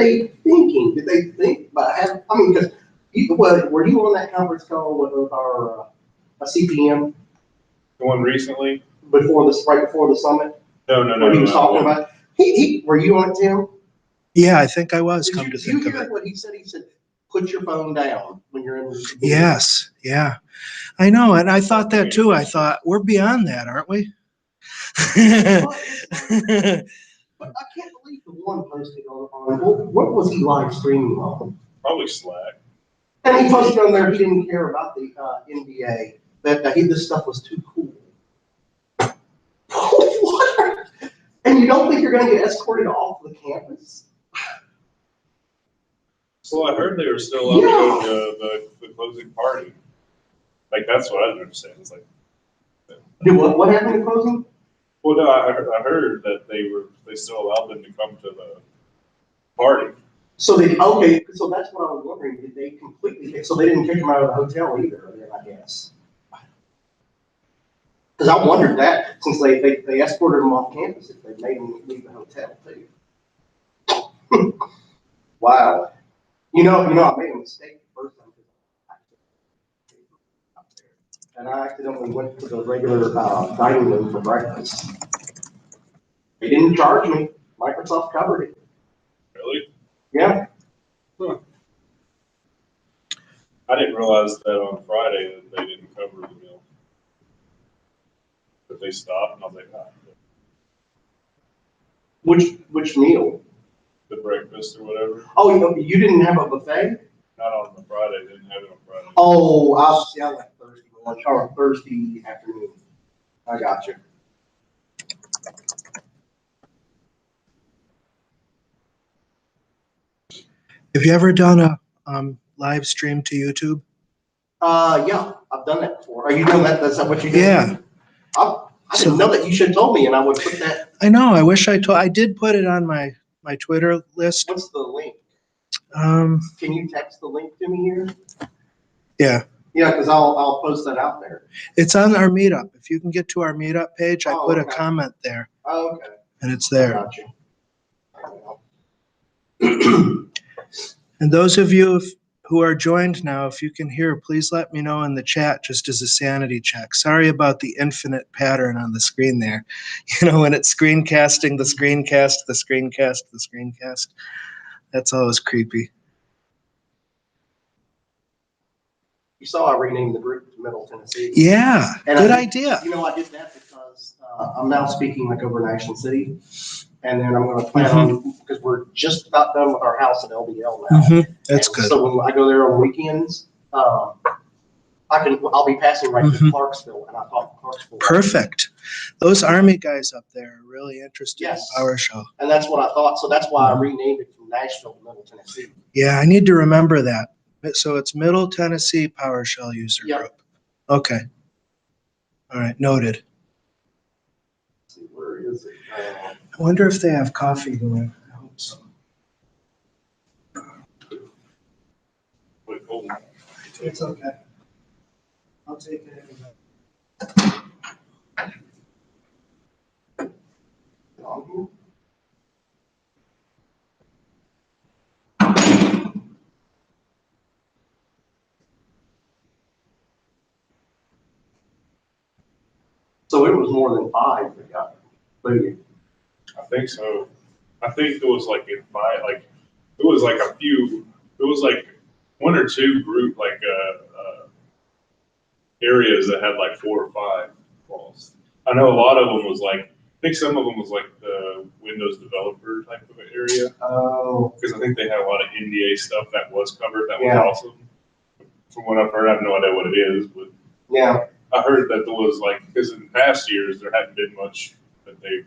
they thinking? Did they think about having, I mean, because were you on that conference call with our CPM? The one recently? Right before the summit? No. What he was talking about? Were you on it, Tim? Yeah, I think I was, Did come to think you of hear it. what he said? He said, put your phone down when you're in the Yes, yeah. I know, and I thought that too. I thought, we're beyond that, aren't we? But I can't believe the one posted on what was he live streaming on? Probably Slack. And he posted on there he didn't care about the NBA, that this stuff was too cool. What? And you don't think you're going to get escorted off the campus? So I heard they were still up to go to the closing party. Like, that's what I didn't understand. It's like, What happened in closing? well, no, I heard that they still allowed them to come to the party. So so that's what I was wondering. Did they completely? So they didn't kick him out of the hotel either, then, I guess. Because I wondered that since they escorted him off campus, if they made him leave the hotel too. Wow. You know, I made a mistake the first time. And I accidentally went to the regular dining room for breakfast. They didn't charge me. Microsoft covered it. Really? Yeah. Huh. I didn't realize that on Friday that they didn't cover the meal. But they stopped, and I was like, ah. Which meal? The breakfast or whatever. Oh, you didn't have a buffet? Not on the Friday. They didn't have it on Friday. Oh, I like Thursday lunch or Thursday afternoon. I got you. Have you ever done a live stream to YouTube? Yeah, I've done that before. Are you doing that? That's not what you did? Yeah. I didn't know that. You should have told me, and I would put that. I know, I wish I did put it on my Twitter list. What's the link? Um, Can you text the link to me here? yeah. Yeah, because I'll post that out there. It's on our meetup. If you can get to our meetup page, I put a Okay. comment there. Oh, okay. And it's there. I got you. And those of you who are joined now, if you can hear, please let me know in the chat just as a sanity check. Sorry about the infinite pattern on the screen there. You know, when it's screencasting, the screencast, the screencast, the screencast. That's always creepy. You saw I renamed the group to Middle Tennessee. Yeah, And good idea. You know, I did that because I'm now speaking like over National City. And then I'm going to plan on, because we're just about done with our house at LBL now. That's and good. So when I go there on weekends, I'll be passing right through Clarksville, and I talk to Clarksville. Perfect. Those Army guys up there are really interested in PowerShell. And that's what I thought. So that's why I renamed it from Nashville to Middle Tennessee. Yeah, I need to remember that. So it's Middle Tennessee PowerShell user group. Okay. All right, noted. Let's see, where is it? I wonder if they have coffee going. I hope so. It's okay. I'll take it anyway. So it was more than 5 that got booted. I think so. I think it was like in 5, like it was like a few. It was like 1 or 2 group areas that had like 4 or 5 calls. I know a lot of them was like. I think some of them was like the Windows developer type of area. Oh. Because I think they had a lot of NDA stuff that was covered. That was awesome. From what I've heard, I have no idea what it is, but yeah. I heard that there was like, because in past years there hadn't been much that they've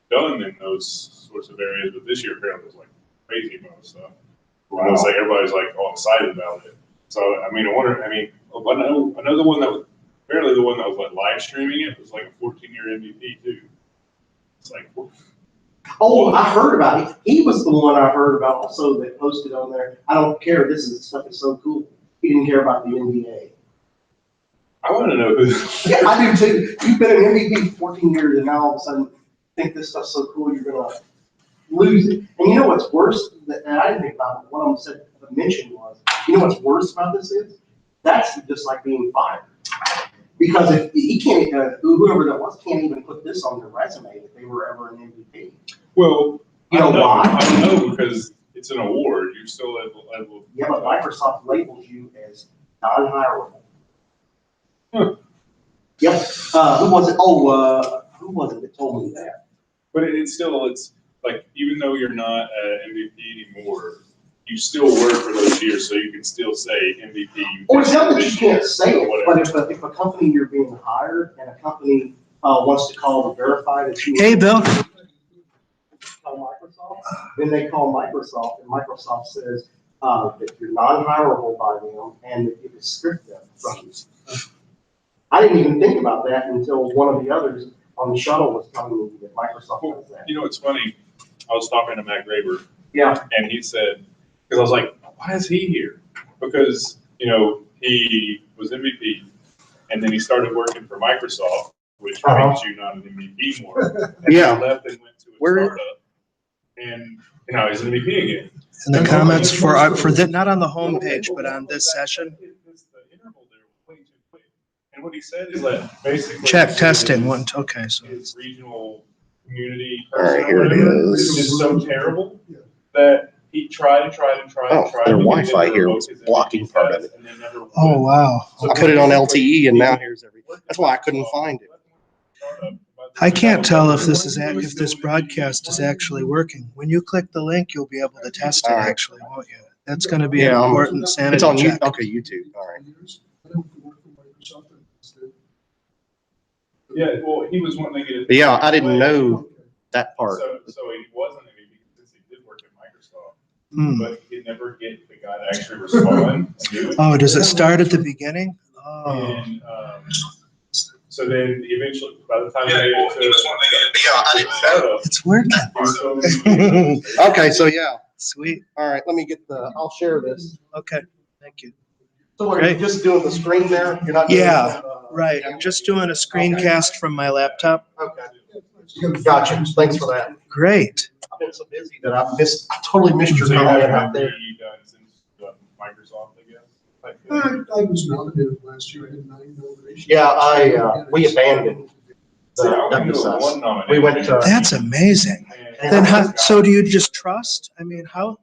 done in those sorts of areas, but this year apparently was like crazy amount of stuff. Wow. And it's like everybody's like all excited about it. So I mean, I know the one that was apparently the one that was like live streaming it was like a 14-year MVP too. It's like. Oh, I heard about it. He was the one I heard about also that posted on there. I don't care. This stuff is so cool. He didn't care about the NBA. I want to know who. Yeah, I do too. You've been an MVP for 14 years, and now all of a sudden think this stuff's so cool. You're lose it. And you know what's worse, that I didn't think about it, what I said, mentioned was, you know what's worse about this is, that's just like being fired. Because if he can't, whoever that was can't even put this on their resume if they were ever an MVP. Well, You know why? I don't know, because it's an award, you're still able. Yeah, but Microsoft labels you as non-hireable. Huh. Yep. Who was it? Oh, who was it that told me that? But it's still, it's like, even though you're not an MVP anymore, you still work for those years, so you can still say MVP. Or it's not that you can't say it, whatever. but if a company you're being hired and a company wants to call to verify that you. Hey, Bill. Call Microsoft, then they call Microsoft, and Microsoft says that you're non-hireable by them and that you restrict them from you. I didn't even think about that until one of the others on the shuttle was telling me that Microsoft does that. You know, it's funny, I was talking to Matt Graber, Yeah. and he said, because I was like, why is he here? Because, you know, he was MVP, and then he started working for Microsoft, which makes you not an MVP more. And Yeah. he left and went to a startup, and now he's an MVP again. In the comments for that, not on the home page, but on this session. The interval there was way too quick. And what he said is that basically. Check testing one. Okay, so His regional community. All right, here it is. Is so terrible that he tried and tried and tried and tried. Their Wi-Fi here was blocking part of it. oh wow. I put it on LTE and now here's everything. That's why I couldn't find it. I can't tell if this broadcast is actually working. When you click the link, you'll be able to test it. Actually, won't you? That's going to be an important sanity It's on check. YouTube. Okay, YouTube. All right. Yeah, well, he was wanting to get it. But yeah, I didn't know that part. So he wasn't MVP since he did work at Microsoft, but he never get the guy to actually respond. Oh, does it start at the beginning? Oh. And, so then eventually, by the time he made it to It's working. Okay, so yeah. Sweet. All right, let me get I'll share this. Okay, thank you. So are you just doing the screen there? You're not doing Yeah, right. I'm just doing a screencast from my laptop. Okay. Gotcha. Thanks for that. Great. I've been so busy that I totally missed your So you comment haven't out there. done since Microsoft, I guess? I was nominated last year. I had 9 nominations. Yeah, we abandoned the WSS. We went to. That's amazing. Then how, so do you just trust? I mean, how?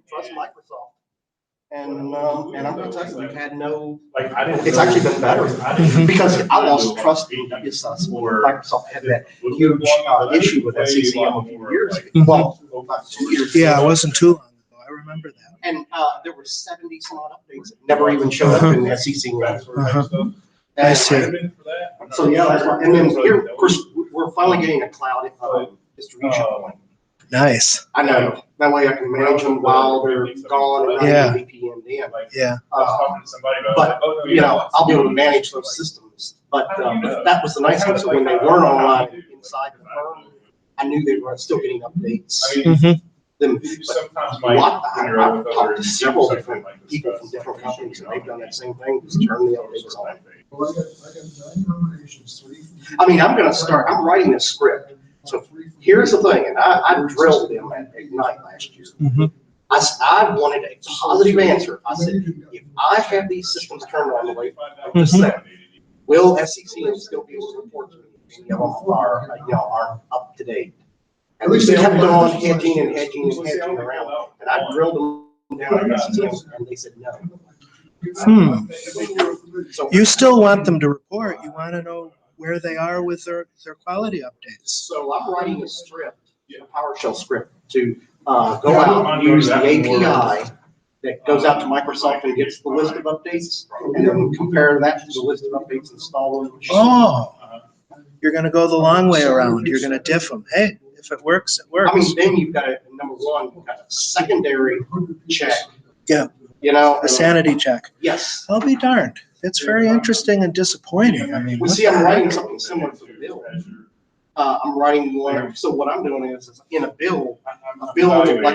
Trust Microsoft. And I'm gonna tell you, we've had no, Like, I didn't. it's actually been better because I lost trust in WSS when Microsoft had that huge issue with SCCM a few years ago. Well, about 2 years. Yeah, it wasn't too long ago. I remember that. And there were 70 some odd updates that never even showed up in SCCM. I see. So yeah, that's why. And then here, of course, we're finally getting a cloud distribution point. Nice. I know. That way I can manage them while they're gone and not VPN in. Yeah. But, you know, I'll be able to manage those systems. But that was the nice thing. So when they weren't online inside the firm, I knew they were still getting updates. Them, I've talked to several different people from different companies and they've done that same thing, just turn the updates on. Well, I got 9 nominations, 3. I mean, I'm writing this script. So here's the thing, and I drilled them at Ignite last year. I wanted a positive answer. I said, if I have these systems turned on the way I just said, will SCCM still be able to report to me if any of them aren't up to date? And we kept on hedging around, and I drilled them down at SCCM, and they said no. So You still want them to report. You want to know where they are with their quality updates. So I'm writing a script, a PowerShell script, to go out and use the API that goes out to Microsoft and gets the list of updates, and then compare that to the list of updates installed on the machine. Oh, you're going to go the long way around. You're going to diff them. Hey, if it works, it works. I mean, then you've got number one, you've got a secondary check. Yeah. You know, A sanity check. yes. I'll be darned. It's very interesting and disappointing. I mean, Well, see, I'm writing something similar to the bill. I'm writing one, so what I'm doing is in a bill like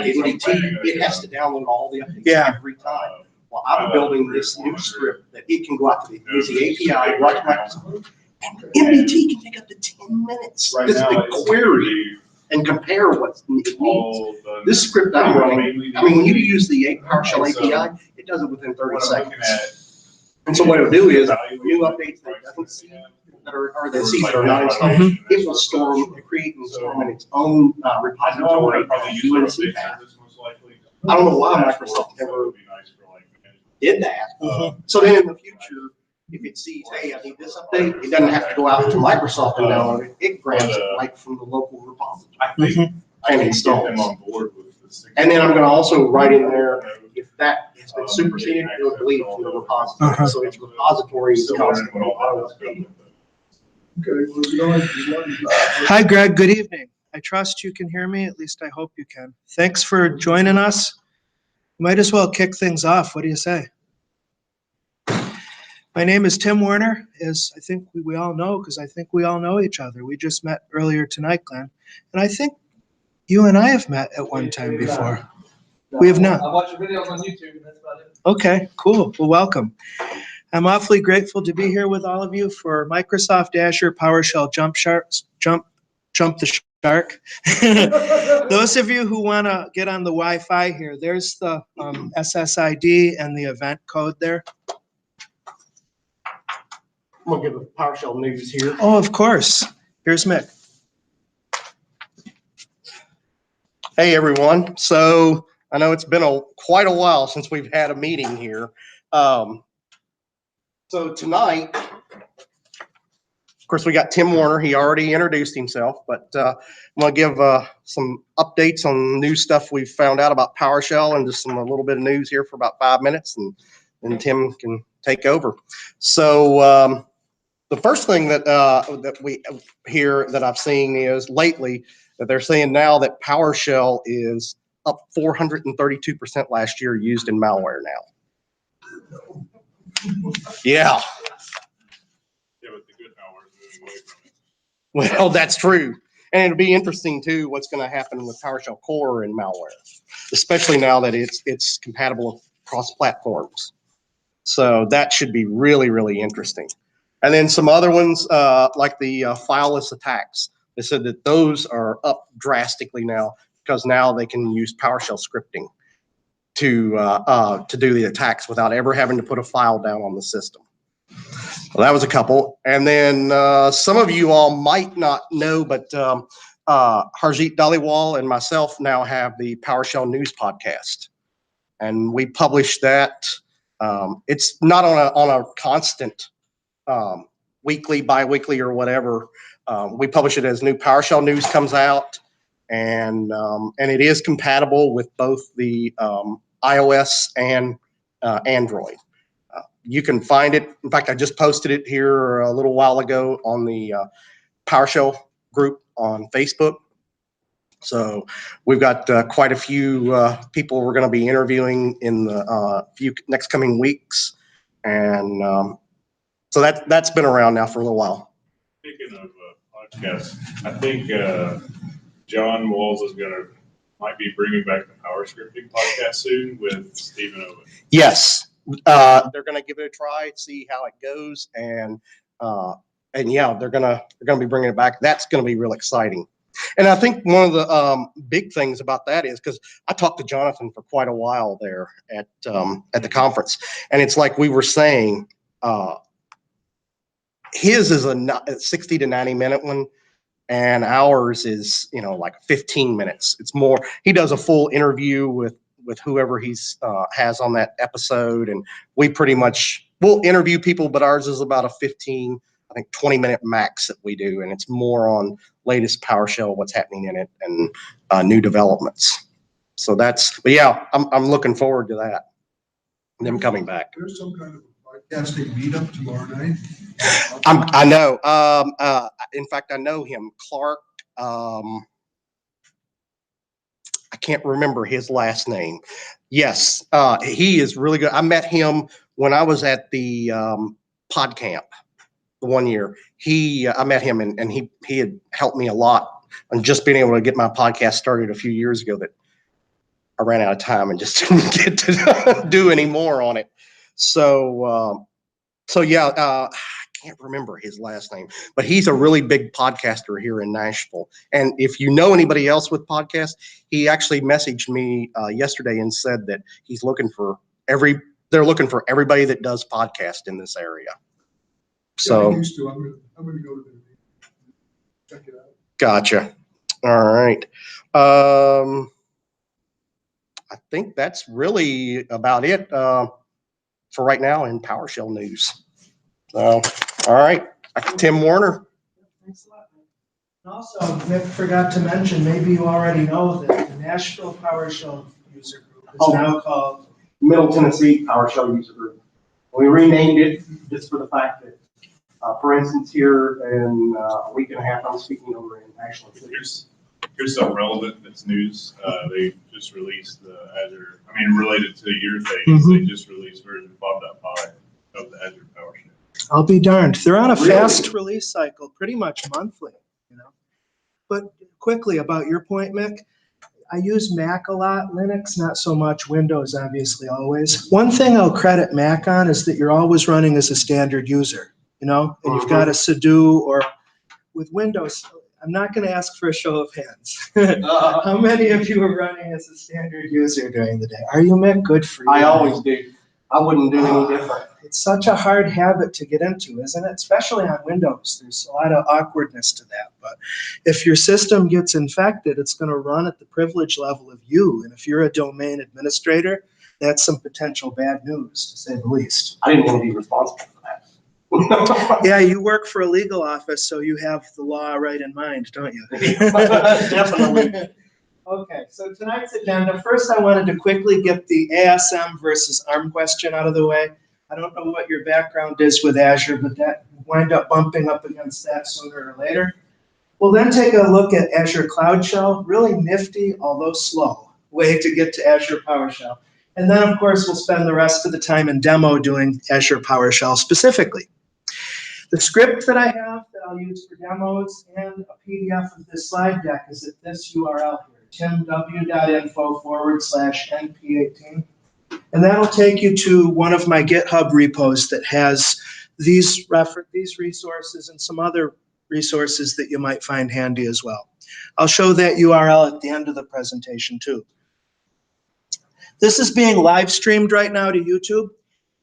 NDT, it has to download all the updates every time. Well, I'm building this new script that it can go out to use the API, right to Microsoft. And NDT can take up to 10 minutes. Right This now, big it's query. and compare what it needs. all done. This script I'm running, Mainly I mean, when you the- use the PowerShell And so, API, it does it within 30 what I'm looking seconds. at And so what it'll do is, evaluate new like updates that price it doesn't see, yeah. that are that Like are not installed, automation, it that will sort of store, stuff. create and store in its own I know I'm repository gonna probably use UNC the update path. service most likely. I don't know why Dashboard, Microsoft so never it'd be nice for, like, management. did that. Mhm. So then in the future, if it sees, hey, I need this update, it doesn't have to go out to Microsoft and download it. It grabs it right from the local repository I think Mhm. I and can get installs. them on board with this. And then I'm gonna also write in there, if that has been superseded, it'll delete from the repository. Uh-huh. So its repository is Still learning constantly what all that's updated. good. Okay, well, you know, Hi, Greg. Good evening. I trust you can hear me. At least I hope you can. Thanks for joining us. Might as well kick things off. What do you say? My name is Tim Werner, as I think we all know, because I think we all know each other. We just met earlier tonight, Glenn. And I think you and I have met at one time before. We have not. I watch your videos on YouTube, and that's about it. Okay, cool. Well, welcome. I'm awfully grateful to be here with all of you for Microsoft Azure PowerShell Jump the Shark. Those of you who want to get on the Wi-Fi here, there's the SSID and the event code there. I'm gonna give a PowerShell news here. Oh, of course. Here's Mick. Hey, everyone. So I know it's been quite a while since we've had a meeting here. So tonight, of course, we got Tim Werner. He already introduced himself, but I'm gonna give some updates on new stuff we've found out about PowerShell and just a little bit of news here for about 5 minutes, and then Tim can take over. So the first thing that we hear that I've seen is lately that they're saying now that PowerShell is up 432% last year used in malware now. Yeah, Yeah, but the good malware is moving away from it. well, that's true. And it'll be interesting too, what's going to happen with PowerShell Core and malware, especially now that it's compatible across platforms. So that should be really, really interesting. And then some other ones, like the fileless attacks. They said that those are up drastically now because now they can use PowerShell scripting to do the attacks without ever having to put a file down on the system. Well, that was a couple. And then some of you all might not know, but Harjeet Dhaliwal and myself now have the PowerShell News podcast. And we publish that. It's not on a constant weekly, bi-weekly, or whatever. We publish it as new PowerShell news comes out, and it is compatible with both the iOS and Android. You can find it. In fact, I just posted it here a little while ago on the PowerShell group on Facebook. So we've got quite a few people we're going to be interviewing in the few next coming weeks, and so that's been around now for a little while. Speaking of podcasts, I think John Walls might be bringing back the Power Scripting podcast soon with Stephen Owen. Yes, they're going to give it a try, see how it goes, and yeah, they're gonna be bringing it back. That's going to be real exciting. And I think one of the big things about that is because I talked to Jonathan for quite a while there at the conference, and it's like we were saying, his is a 60 to 90 minute one, and ours is like 15 minutes. It's more. He does a full interview with whoever he's has on that episode, and we pretty much we'll interview people, but ours is about a 15. I think 20-minute max that we do, and it's more on latest PowerShell, what's happening in it, and new developments. So but yeah, I'm looking forward to that, them coming back. There's some kind of a podcasting meetup tomorrow night. I know. In fact, I know him, Clark. I can't remember his last name. Yes, he is really good. I met him when I was at the PodCamp. The 1 year I met him, and he had helped me a lot on just being able to get my podcast started a few years ago that I ran out of time and just didn't get to do any more on it. So yeah, I can't remember his last name, but he's a really big podcaster here in Nashville. And if you know anybody else with podcasts, he actually messaged me yesterday and said that he's looking for they're looking for everybody that does podcast in this area. So I used to. I'm gonna go to the meeting. Check it out. gotcha. All right. I think that's really about it for right now in PowerShell news. So, all right, Tim Warner. Thanks a lot, man. And also, Nick forgot to mention, maybe you already know that the Nashville PowerShell user group is now called Middle Tennessee PowerShell user group. We renamed it just for the fact that, for instance, here in a week and a half, I'm speaking over in Ashland. Here's something relevant that's news. They just released the Azure, related to your things, they just released version 5.5 of the Azure PowerShell. I'll be darned. They're on a Really? fast release cycle, pretty much monthly, But quickly about your point, Mick, I use Mac a lot, Linux, not so much, Windows, obviously, always. One thing I'll credit Mac on is that you're always running as a standard user, and you've got a sudo, or with Windows, I'm not going to ask for a show of hands. How many of you are running as a standard user during the day? Are you, Mick? Good for you. I always do. I wouldn't do any different. It's such a hard habit to get into, isn't it? Especially on Windows. There's a lot of awkwardness to that. But if your system gets infected, it's going to run at the privilege level of you. And if you're a domain administrator, that's some potential bad news, to say the least. I didn't want to be responsible for that. Yeah, you work for a legal office, so you have the law right in mind, don't you? Definitely. Okay, so tonight's agenda, first I wanted to quickly get the ASM versus ARM question out of the way. I don't know what your background is with Azure, but that wind up bumping up against that sooner or later. We'll then take a look at Azure Cloud Shell, really nifty, although slow, way to get to Azure PowerShell. And then, of course, we'll spend the rest of the time in demo doing Azure PowerShell specifically. The script that I have that I'll use for demos and a PDF of this slide deck is at this URL here, timw.info/NP18. And that'll take you to one of my GitHub repos that has these resources and some other resources that you might find handy as well. I'll show that URL at the end of the presentation too. This is being live streamed right now to YouTube.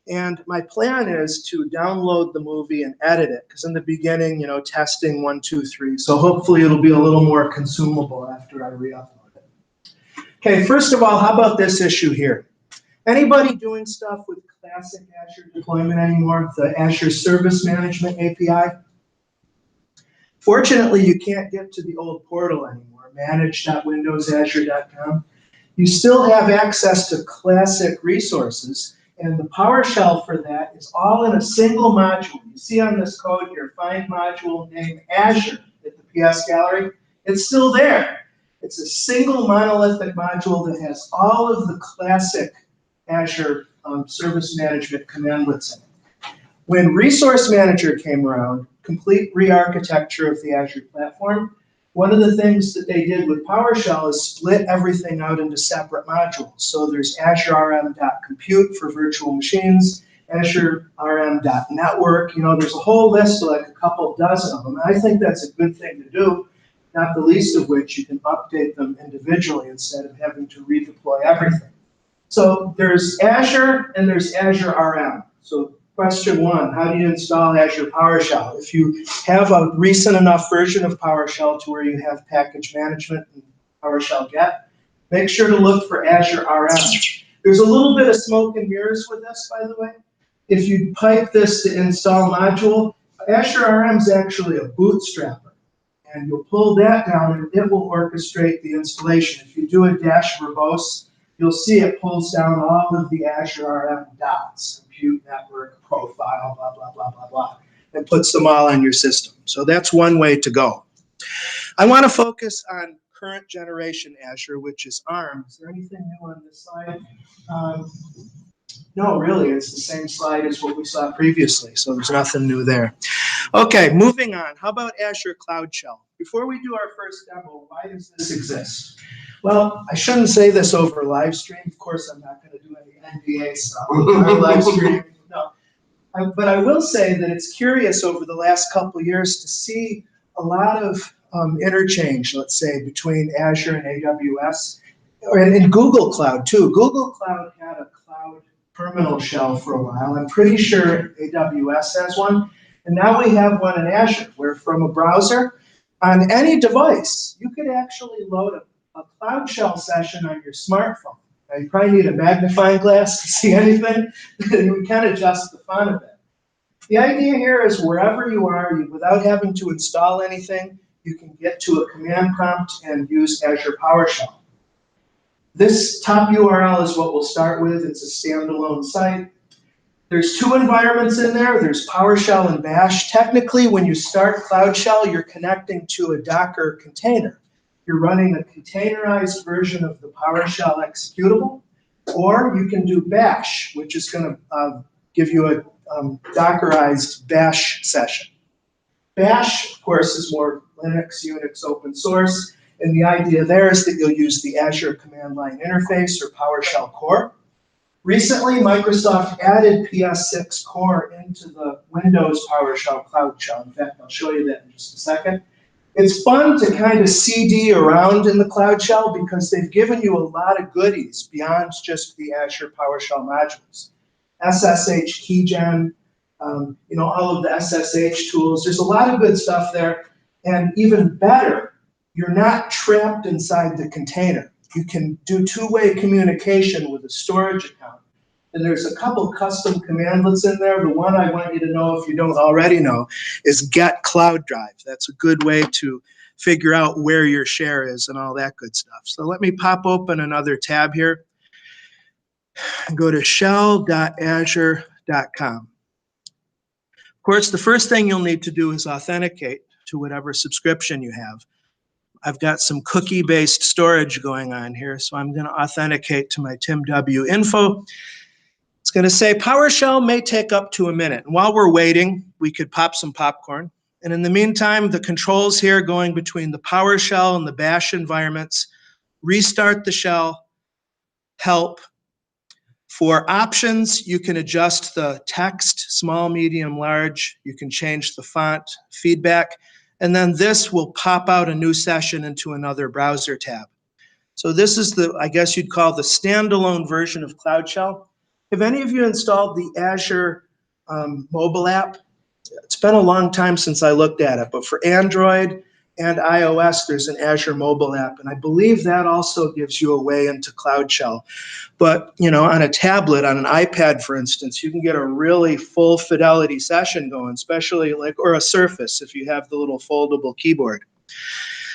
And my plan is to download the movie and edit it, because in the beginning, testing 1, 2, 3. So hopefully it'll be a little more consumable after I re-upload it. Okay, first of all, how about this issue here? Anybody doing stuff with classic Azure deployment anymore, the Azure Service Management API? Fortunately, you can't get to the old portal anymore, manage.windowsazure.com. You still have access to classic resources. And the PowerShell for that is all in a single module. You see on this code here, find module name Azure at the PS gallery. It's still there. It's a single monolithic module that has all of the classic Azure service management commandlets in it. When Resource Manager came around, complete re-architecture of the Azure platform, one of the things that they did with PowerShell is split everything out into separate modules. So there's Azure RM.compute for virtual machines, Azure RM.network. There's a whole list of like a couple dozen of them. And I think that's a good thing to do, not the least of which you can update them individually instead of having to redeploy everything. So there's Azure and there's Azure RM. So question 1, how do you install Azure PowerShell? If you have a recent enough version of PowerShell to where you have package management and PowerShell get, make sure to look for Azure RM. There's a little bit of smoke and mirrors with this, by the way. If you pipe this to install module, Azure RM is actually a bootstrapper. And you'll pull that down and it will orchestrate the installation. If you do a dash verbose, you'll see it pulls down all of the Azure RM dots, compute, network, profile, blah, blah, blah, blah, blah, and puts them all on your system. So that's one way to go. I want to focus on current generation Azure, which is ARM. Is there anything new on this slide? No, really, it's the same slide as what we saw previously, so there's nothing new there. Okay, moving on. How about Azure Cloud Shell? Before we do our first demo, why does this exist? Well, I shouldn't say this over live stream. Of course, I'm not going to do any NDA stuff. Live stream, no. But I will say that it's curious over the last couple of years to see a lot of interchange, let's say, between Azure and AWS, and Google Cloud too. Google Cloud had a cloud terminal shell for a while. I'm pretty sure AWS has one. And now we have one in Azure, where from a browser, on any device, you could actually load a Cloud Shell session on your smartphone. Now, you probably need a magnifying glass to see anything, and we can adjust the font of it. The idea here is wherever you are, without having to install anything, you can get to a command prompt and use Azure PowerShell. This top URL is what we'll start with. It's a standalone site. There's two environments in there. There's PowerShell and Bash. Technically, when you start Cloud Shell, you're connecting to a Docker container. You're running a containerized version of the PowerShell executable, or you can do Bash, which is going to give you a Dockerized Bash session. Bash, of course, is more Linux, Unix, open source, and the idea there is that you'll use the Azure command line interface or PowerShell core. Recently, Microsoft added PS6 core into the Windows PowerShell Cloud Shell. In fact, I'll show you that in just a second. It's fun to kind of CD around in the Cloud Shell because they've given you a lot of goodies beyond just the Azure PowerShell modules. SSH keygen, all of the SSH tools. There's a lot of good stuff there. And even better, you're not trapped inside the container. You can do two-way communication with a storage account. And there's a couple custom commandlets in there. The one I want you to know, if you don't already know, is get cloud drive. That's a good way to figure out where your share is and all that good stuff. So let me pop open another tab here and go to shell.azure.com. Of course, the first thing you'll need to do is authenticate to whatever subscription you have. I've got some cookie-based storage going on here, so I'm going to authenticate to my TimW info. It's going to say PowerShell may take up to a minute. And while we're waiting, we could pop some popcorn. And in the meantime, the controls here going between the PowerShell and the Bash environments, restart the shell, help. For options, you can adjust the text, small, medium, large. You can change the font, feedback. And then this will pop out a new session into another browser tab. So this is the, I guess you'd call the standalone version of Cloud Shell. Have any of you installed the Azure mobile app? It's been a long time since I looked at it, but for Android and iOS, there's an Azure mobile app, and I believe that also gives you a way into Cloud Shell. But, on a tablet, on an iPad, for instance, you can get a really full fidelity session going, especially or a Surface if you have the little foldable keyboard.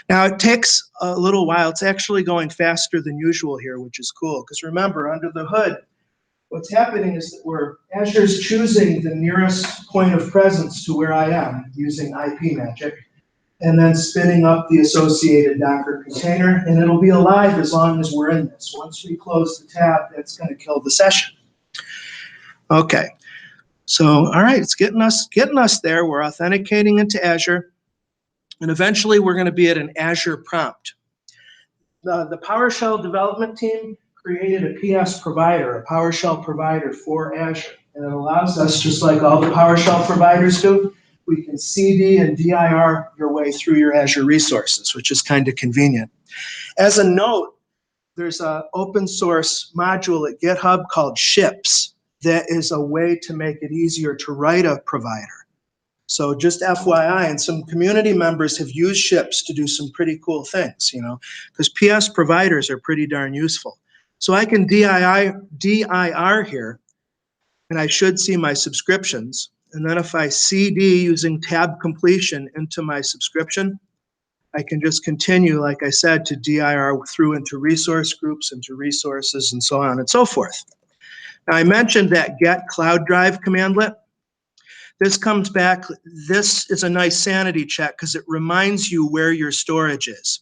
Now, it takes a little while. It's actually going faster than usual here, which is cool, because remember, under the hood, what's happening is that Azure's choosing the nearest point of presence to where I am using IP magic, and then spinning up the associated Docker container, and it'll be alive as long as we're in this. Once we close the tab, that's going to kill the session. Okay, so all right, it's getting us there. We're authenticating into Azure, and eventually we're going to be at an Azure prompt. The PowerShell development team created a PS provider, a PowerShell provider for Azure, and it allows us, just like all the PowerShell providers do, we can CD and DIR your way through your Azure resources, which is kind of convenient. As a note, there's an open source module at GitHub called Ships that is a way to make it easier to write a provider. So just FYI, and some community members have used Ships to do some pretty cool things, because PS providers are pretty darn useful. So I can DIR here, and I should see my subscriptions. And then if I CD using tab completion into my subscription, I can just continue, like I said, to DIR through into resource groups, into resources, and so on and so forth. Now, I mentioned that get cloud drive commandlet. This comes back. This is a nice sanity check because it reminds you where your storage is.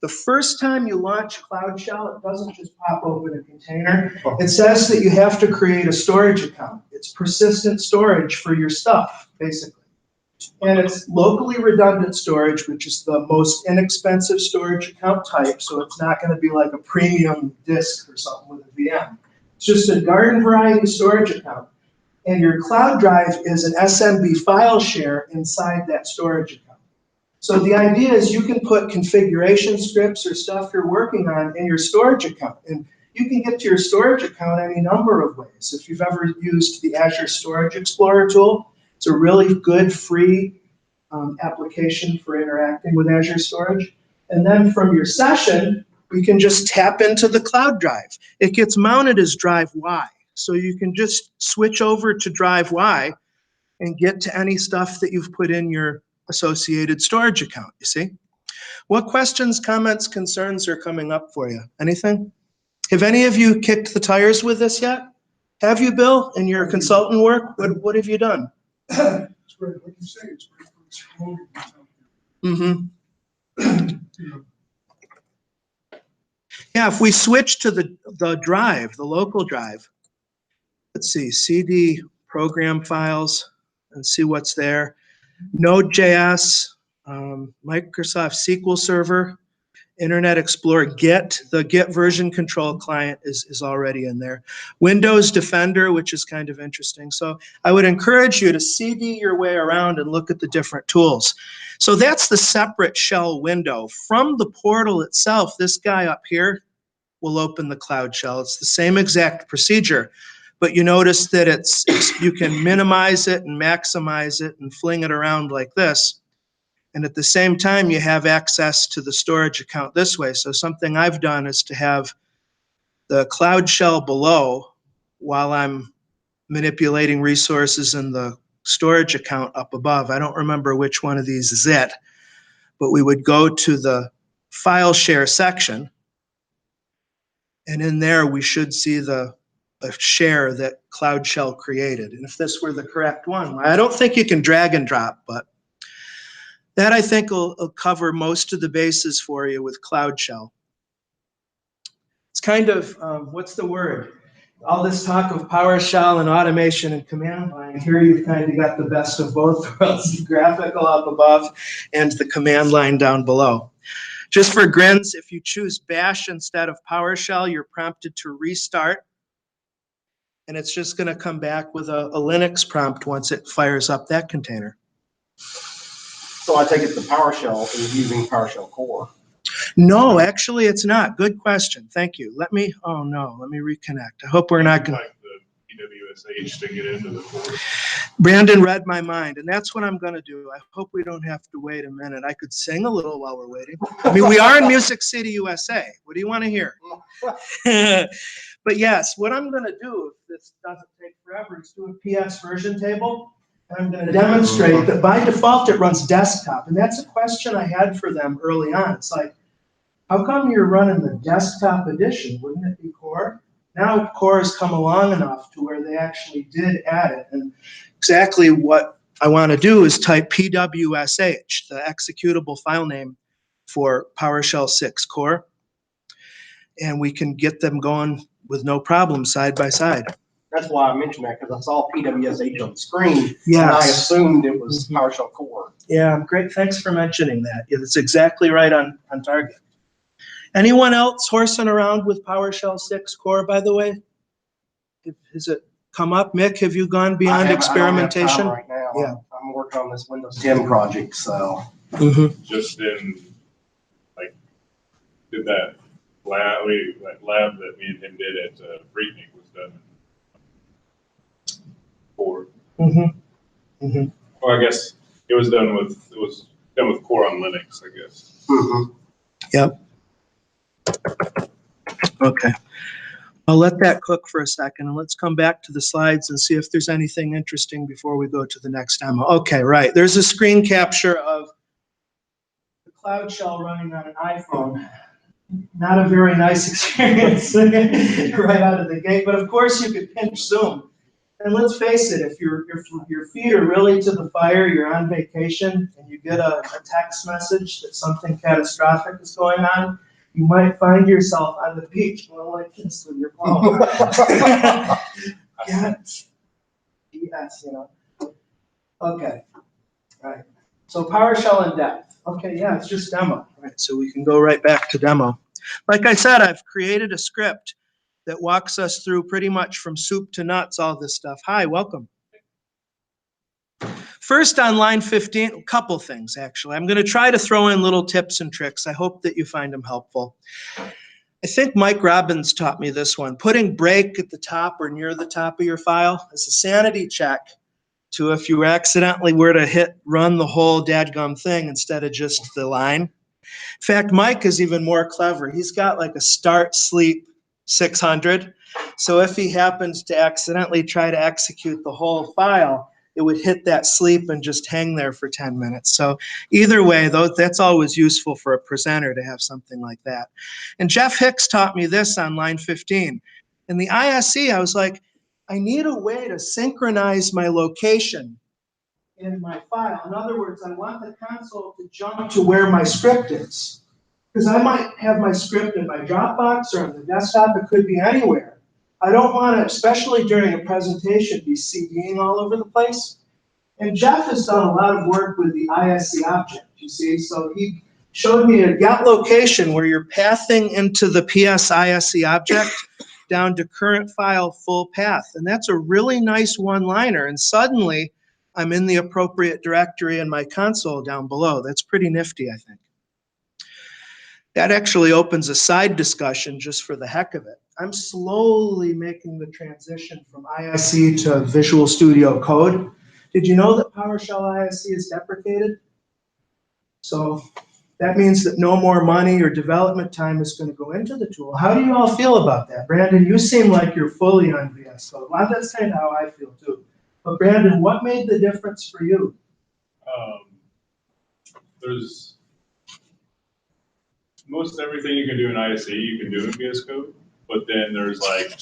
The first time you launch Cloud Shell, it doesn't just pop open a container. It says that you have to create a storage account. It's persistent storage for your stuff, basically. And it's locally redundant storage, which is the most inexpensive storage account type, so it's not going to be like a premium disk or something with a VM. It's just a garden variety storage account. And your cloud drive is an SMB file share inside that storage account. So the idea is you can put configuration scripts or stuff you're working on in your storage account. And you can get to your storage account any number of ways. If you've ever used the Azure Storage Explorer tool, it's a really good free application for interacting with Azure Storage. And then from your session, we can just tap into the cloud drive. It gets mounted as drive Y. So you can just switch over to drive Y and get to any stuff that you've put in your associated storage account, you see? What questions, comments, concerns are coming up for you? Anything? Have any of you kicked the tires with this yet? Have you, Bill, in your consultant work? What have you done? It's great, like you say, it's great for exploding. Mm-hmm. Yeah, if we switch to the drive, the local drive, let's see, CD program files and see what's there. Node.js, Microsoft SQL Server, Internet Explorer, the Git version control client is already in there. Windows Defender, which is kind of interesting. So I would encourage you to CD your way around and look at the different tools. So that's the separate shell window. From the portal itself, this guy up here will open the Cloud Shell. It's the same exact procedure, but you notice that you can minimize it and maximize it and fling it around like this. And at the same time, you have access to the storage account this way. So something I've done is to have the Cloud Shell below while I'm manipulating resources in the storage account up above. I don't remember which one of these is it, but we would go to the file share section. And in there, we should see the share that Cloud Shell created. And if this were the correct one, I don't think you can drag and drop, but that I think will cover most of the bases for you with Cloud Shell. It's kind of, what's the word? All this talk of PowerShell and automation and command line, here you've kind of got the best of both worlds, the graphical up above and the command line down below. Just for grins, if you choose Bash instead of PowerShell, you're prompted to restart. And it's just going to come back with a Linux prompt once it fires up that container. So I take it the PowerShell is using PowerShell core. No, actually it's not. Good question. Thank you. Oh no, let me reconnect. I hope we're not going to. Like the PWSH to get into the core. Brandon read my mind, and that's what I'm going to do. I hope we don't have to wait a minute. I could sing a little while we're waiting. I mean, we are in Music City, USA. What do you want to hear? But yes, what I'm going to do, if this doesn't take forever, is do a PS version table. And I'm going to demonstrate that by default it runs desktop. And that's a question I had for them early on. It's like, how come you're running the desktop edition? Wouldn't it be core? Now core has come along enough to where they actually did add it. And exactly what I want to do is type PWSH, the executable file name for PowerShell 6 core. And we can get them going with no problem side by side. That's why I mentioned that, because I saw PWSH on the screen, Yes. and I assumed it was PowerShell core. Yeah, great. Thanks for mentioning that. It's exactly right on target. Anyone else horsing around with PowerShell 6 core, by the way? Has it come up? Mick, have you gone beyond experimentation? I don't have time right now. Yeah. I'm working on this Windows 10 project, so. Just in, like, did that lab that me and him did at Freaknik was done in core. Well, I guess it was done with core on Linux, I guess. Yep. Okay. I'll let that cook for a second, and let's come back to the slides and see if there's anything interesting before we go to the next demo. Okay, right. There's a screen capture of the Cloud Shell running on an iPhone. Not a very nice experience right out of the gate, but of course you could pinch zoom. And let's face it, if your feet are really to the fire, you're on vacation, and you get a text message that something catastrophic is going on, you might find yourself on the beach going like this with your phone. Yes, you know. Okay, all right. So PowerShell in depth. Okay, yeah, it's just demo. All right, so we can go right back to demo. Like I said, I've created a script that walks us through pretty much from soup to nuts, all this stuff. Hi, welcome. First, on line 15, a couple things, actually. I'm going to try to throw in little tips and tricks. I hope that you find them helpful. I think Mike Robbins taught me this one. Putting break at the top or near the top of your file is a sanity check to if you accidentally were to hit run the whole dadgum thing instead of just the line. In fact, Mike is even more clever. He's got like a start sleep 600. So if he happens to accidentally try to execute the whole file, it would hit that sleep and just hang there for 10 minutes. So either way, though, that's always useful for a presenter to have something like that. And Jeff Hicks taught me this on line 15. In the ISE, I was like, I need a way to synchronize my location in my file. In other words, I want the console to jump to where my script is. Because I might have my script in my Dropbox or on the desktop. It could be anywhere. I don't want to, especially during a presentation, be CDing all over the place. And Jeff has done a lot of work with the ISE object, you see. So he showed me a get location where you're pathing into the PS ISE object down to current file full path. And that's a really nice one-liner. And suddenly, I'm in the appropriate directory in my console down below. That's pretty nifty, I think. That actually opens a side discussion just for the heck of it. I'm slowly making the transition from ISE to Visual Studio Code. Did you know that PowerShell ISE is deprecated? So that means that no more money or development time is going to go into the tool. How do you all feel about that? Brandon, you seem like you're fully on VS Code. Well, that's kind of how I feel too. But Brandon, what made the difference for you? There's most everything you can do in ISE, you can do in VS Code, but then there's like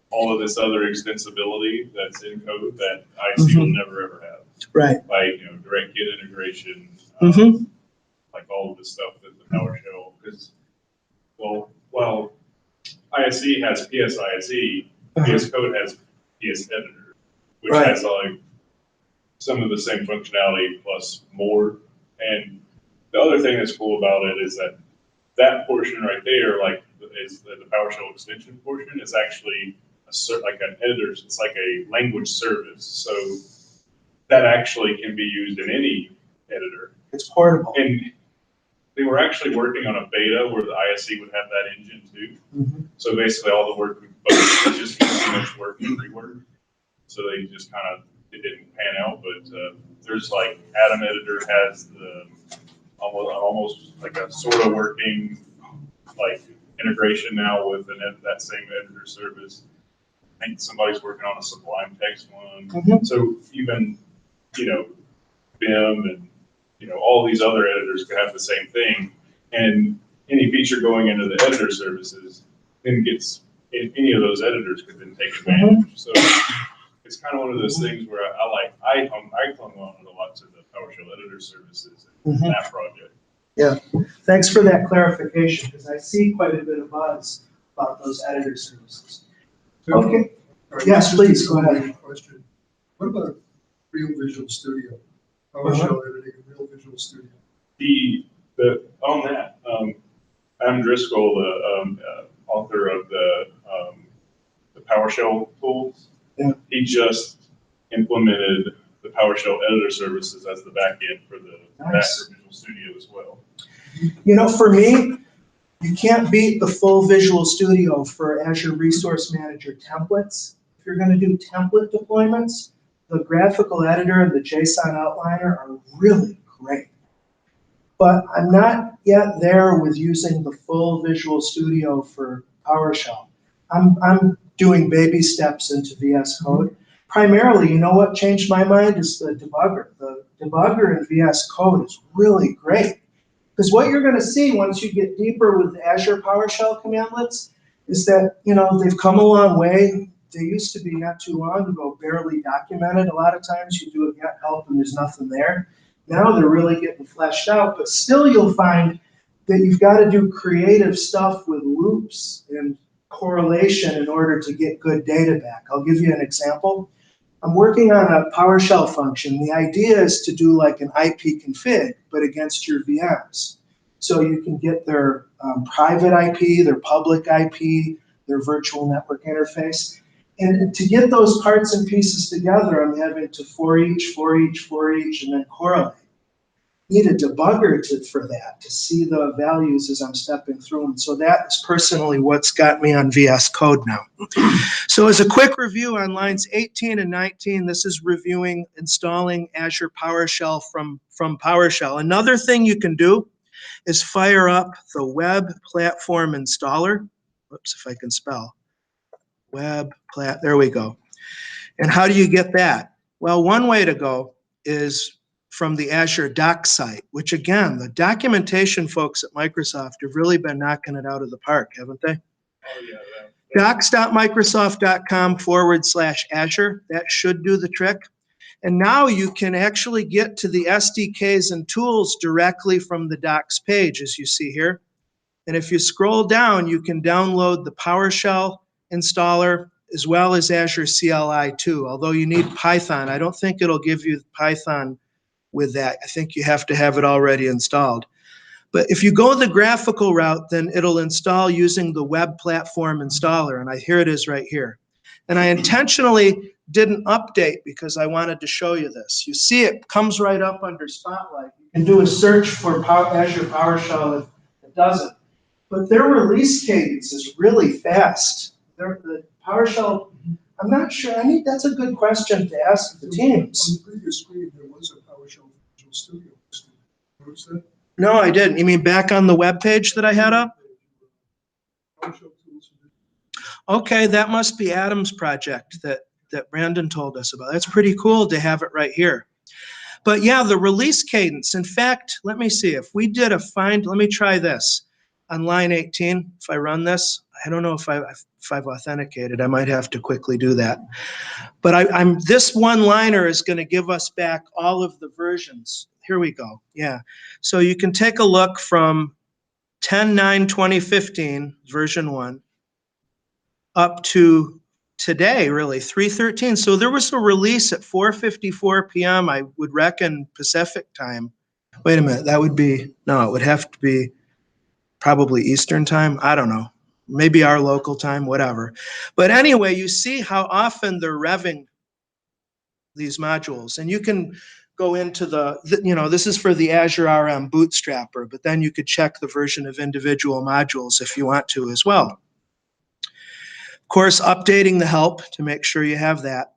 all of this other extensibility that's in code that ISE will never ever have. Right. Like, you know, direct Git integration, like all of this stuff that the PowerShell, because, well, ISE has PS ISE, VS Code has PS Editor, which has like some of the same functionality plus more. And the other thing that's cool about it is that that portion right there, like, is the PowerShell extension portion, is actually like an editor. It's like a language service. So that actually can be used in any editor. It's portable. And they were actually working on a beta where the ISE would have that engine too. So basically all the work was just too much work and rework. So they just kind of, it didn't pan out. But there's like Atom Editor has the almost like a sort of working like integration now with that same editor service. I think somebody's working on a Sublime Text one. So even, you know, BIM and, you know, all these other editors could have the same thing. And any feature going into the editor services then gets, any of those editors could then take advantage. So it's kind of one of those things where I clung on it a lot to the PowerShell editor services and that project. Yeah, thanks for that clarification, because I see quite a bit of buzz about those editor services. Okay. Yes, please, go ahead. Question. What about Real Visual Studio? PowerShell editing in Real Visual Studio. On that, Adam Driscoll, the author of the PowerShell tools, he just implemented the PowerShell editor services as the backend for the Visual Studio as well. You know, for me, you can't beat the full Visual Studio for Azure Resource Manager templates. If you're going to do template deployments, the graphical editor and the JSON outliner are really great. But I'm not yet there with using the full Visual Studio for PowerShell. I'm doing baby steps into VS Code. Primarily, you know what changed my mind is the debugger. The debugger in VS Code is really great. Because what you're going to see once you get deeper with the Azure PowerShell commandlets is that, you know, they've come a long way. They used to be not too long ago barely documented. A lot of times you do a get help and there's nothing there. Now they're really getting fleshed out, but still you'll find that you've got to do creative stuff with loops and correlation in order to get good data back. I'll give you an example. I'm working on a PowerShell function. The idea is to do like an IP config, but against your VMs. So you can get their private IP, their public IP, their virtual network interface. And to get those parts and pieces together, I'm having to for each, and then correlate. Need a debugger for that, to see the values as I'm stepping through them. So that's personally what's got me on VS Code now. So as a quick review on lines 18 and 19, this is reviewing installing Azure PowerShell from PowerShell. Another thing you can do is fire up the web platform installer. Whoops, if I can spell. There we go. And how do you get that? Well, one way to go is from the Azure Doc site, which again, the documentation folks at Microsoft have really been knocking it out of the park, haven't they? Oh, yeah. Docs.microsoft.com/Azure. That should do the trick. And now you can actually get to the SDKs and tools directly from the Docs page, as you see here. And if you scroll down, you can download the PowerShell installer as well as Azure CLI too. Although you need Python, I don't think it'll give you Python with that. I think you have to have it already installed. But if you go the graphical route, then it'll install using the web platform installer. And here it is right here. And I intentionally didn't update because I wanted to show you this. You see it comes right up under Spotlight. You can do a search for Azure PowerShell if it doesn't. But their release cadence is really fast. The PowerShell, I'm not sure. That's a good question to ask the teams. On the previous screen, there was a PowerShell Visual Studio. Notice that? No, I didn't. You mean back on the web page that I had up? PowerShell tools. Okay, that must be Adam's project that Brandon told us about. That's pretty cool to have it right here. But yeah, the release cadence. In fact, let me see. If we did a find, let me try this. On line 18, if I run this, I don't know if I've authenticated. I might have to quickly do that. But this one-liner is going to give us back all of the versions. Here we go. Yeah. So you can take a look from 10/9/2015, version 1, up to today, really, 3/13. So there was a release at 4:54 p.m., I would reckon, Pacific time. Wait a minute. That would be, no, it would have to be probably Eastern time. I don't know. Maybe our local time, whatever. But anyway, you see how often they're revving these modules. And you can go into this is for the Azure RM bootstrapper, but then you could check the version of individual modules if you want to as well. Of course, updating the help to make sure you have that.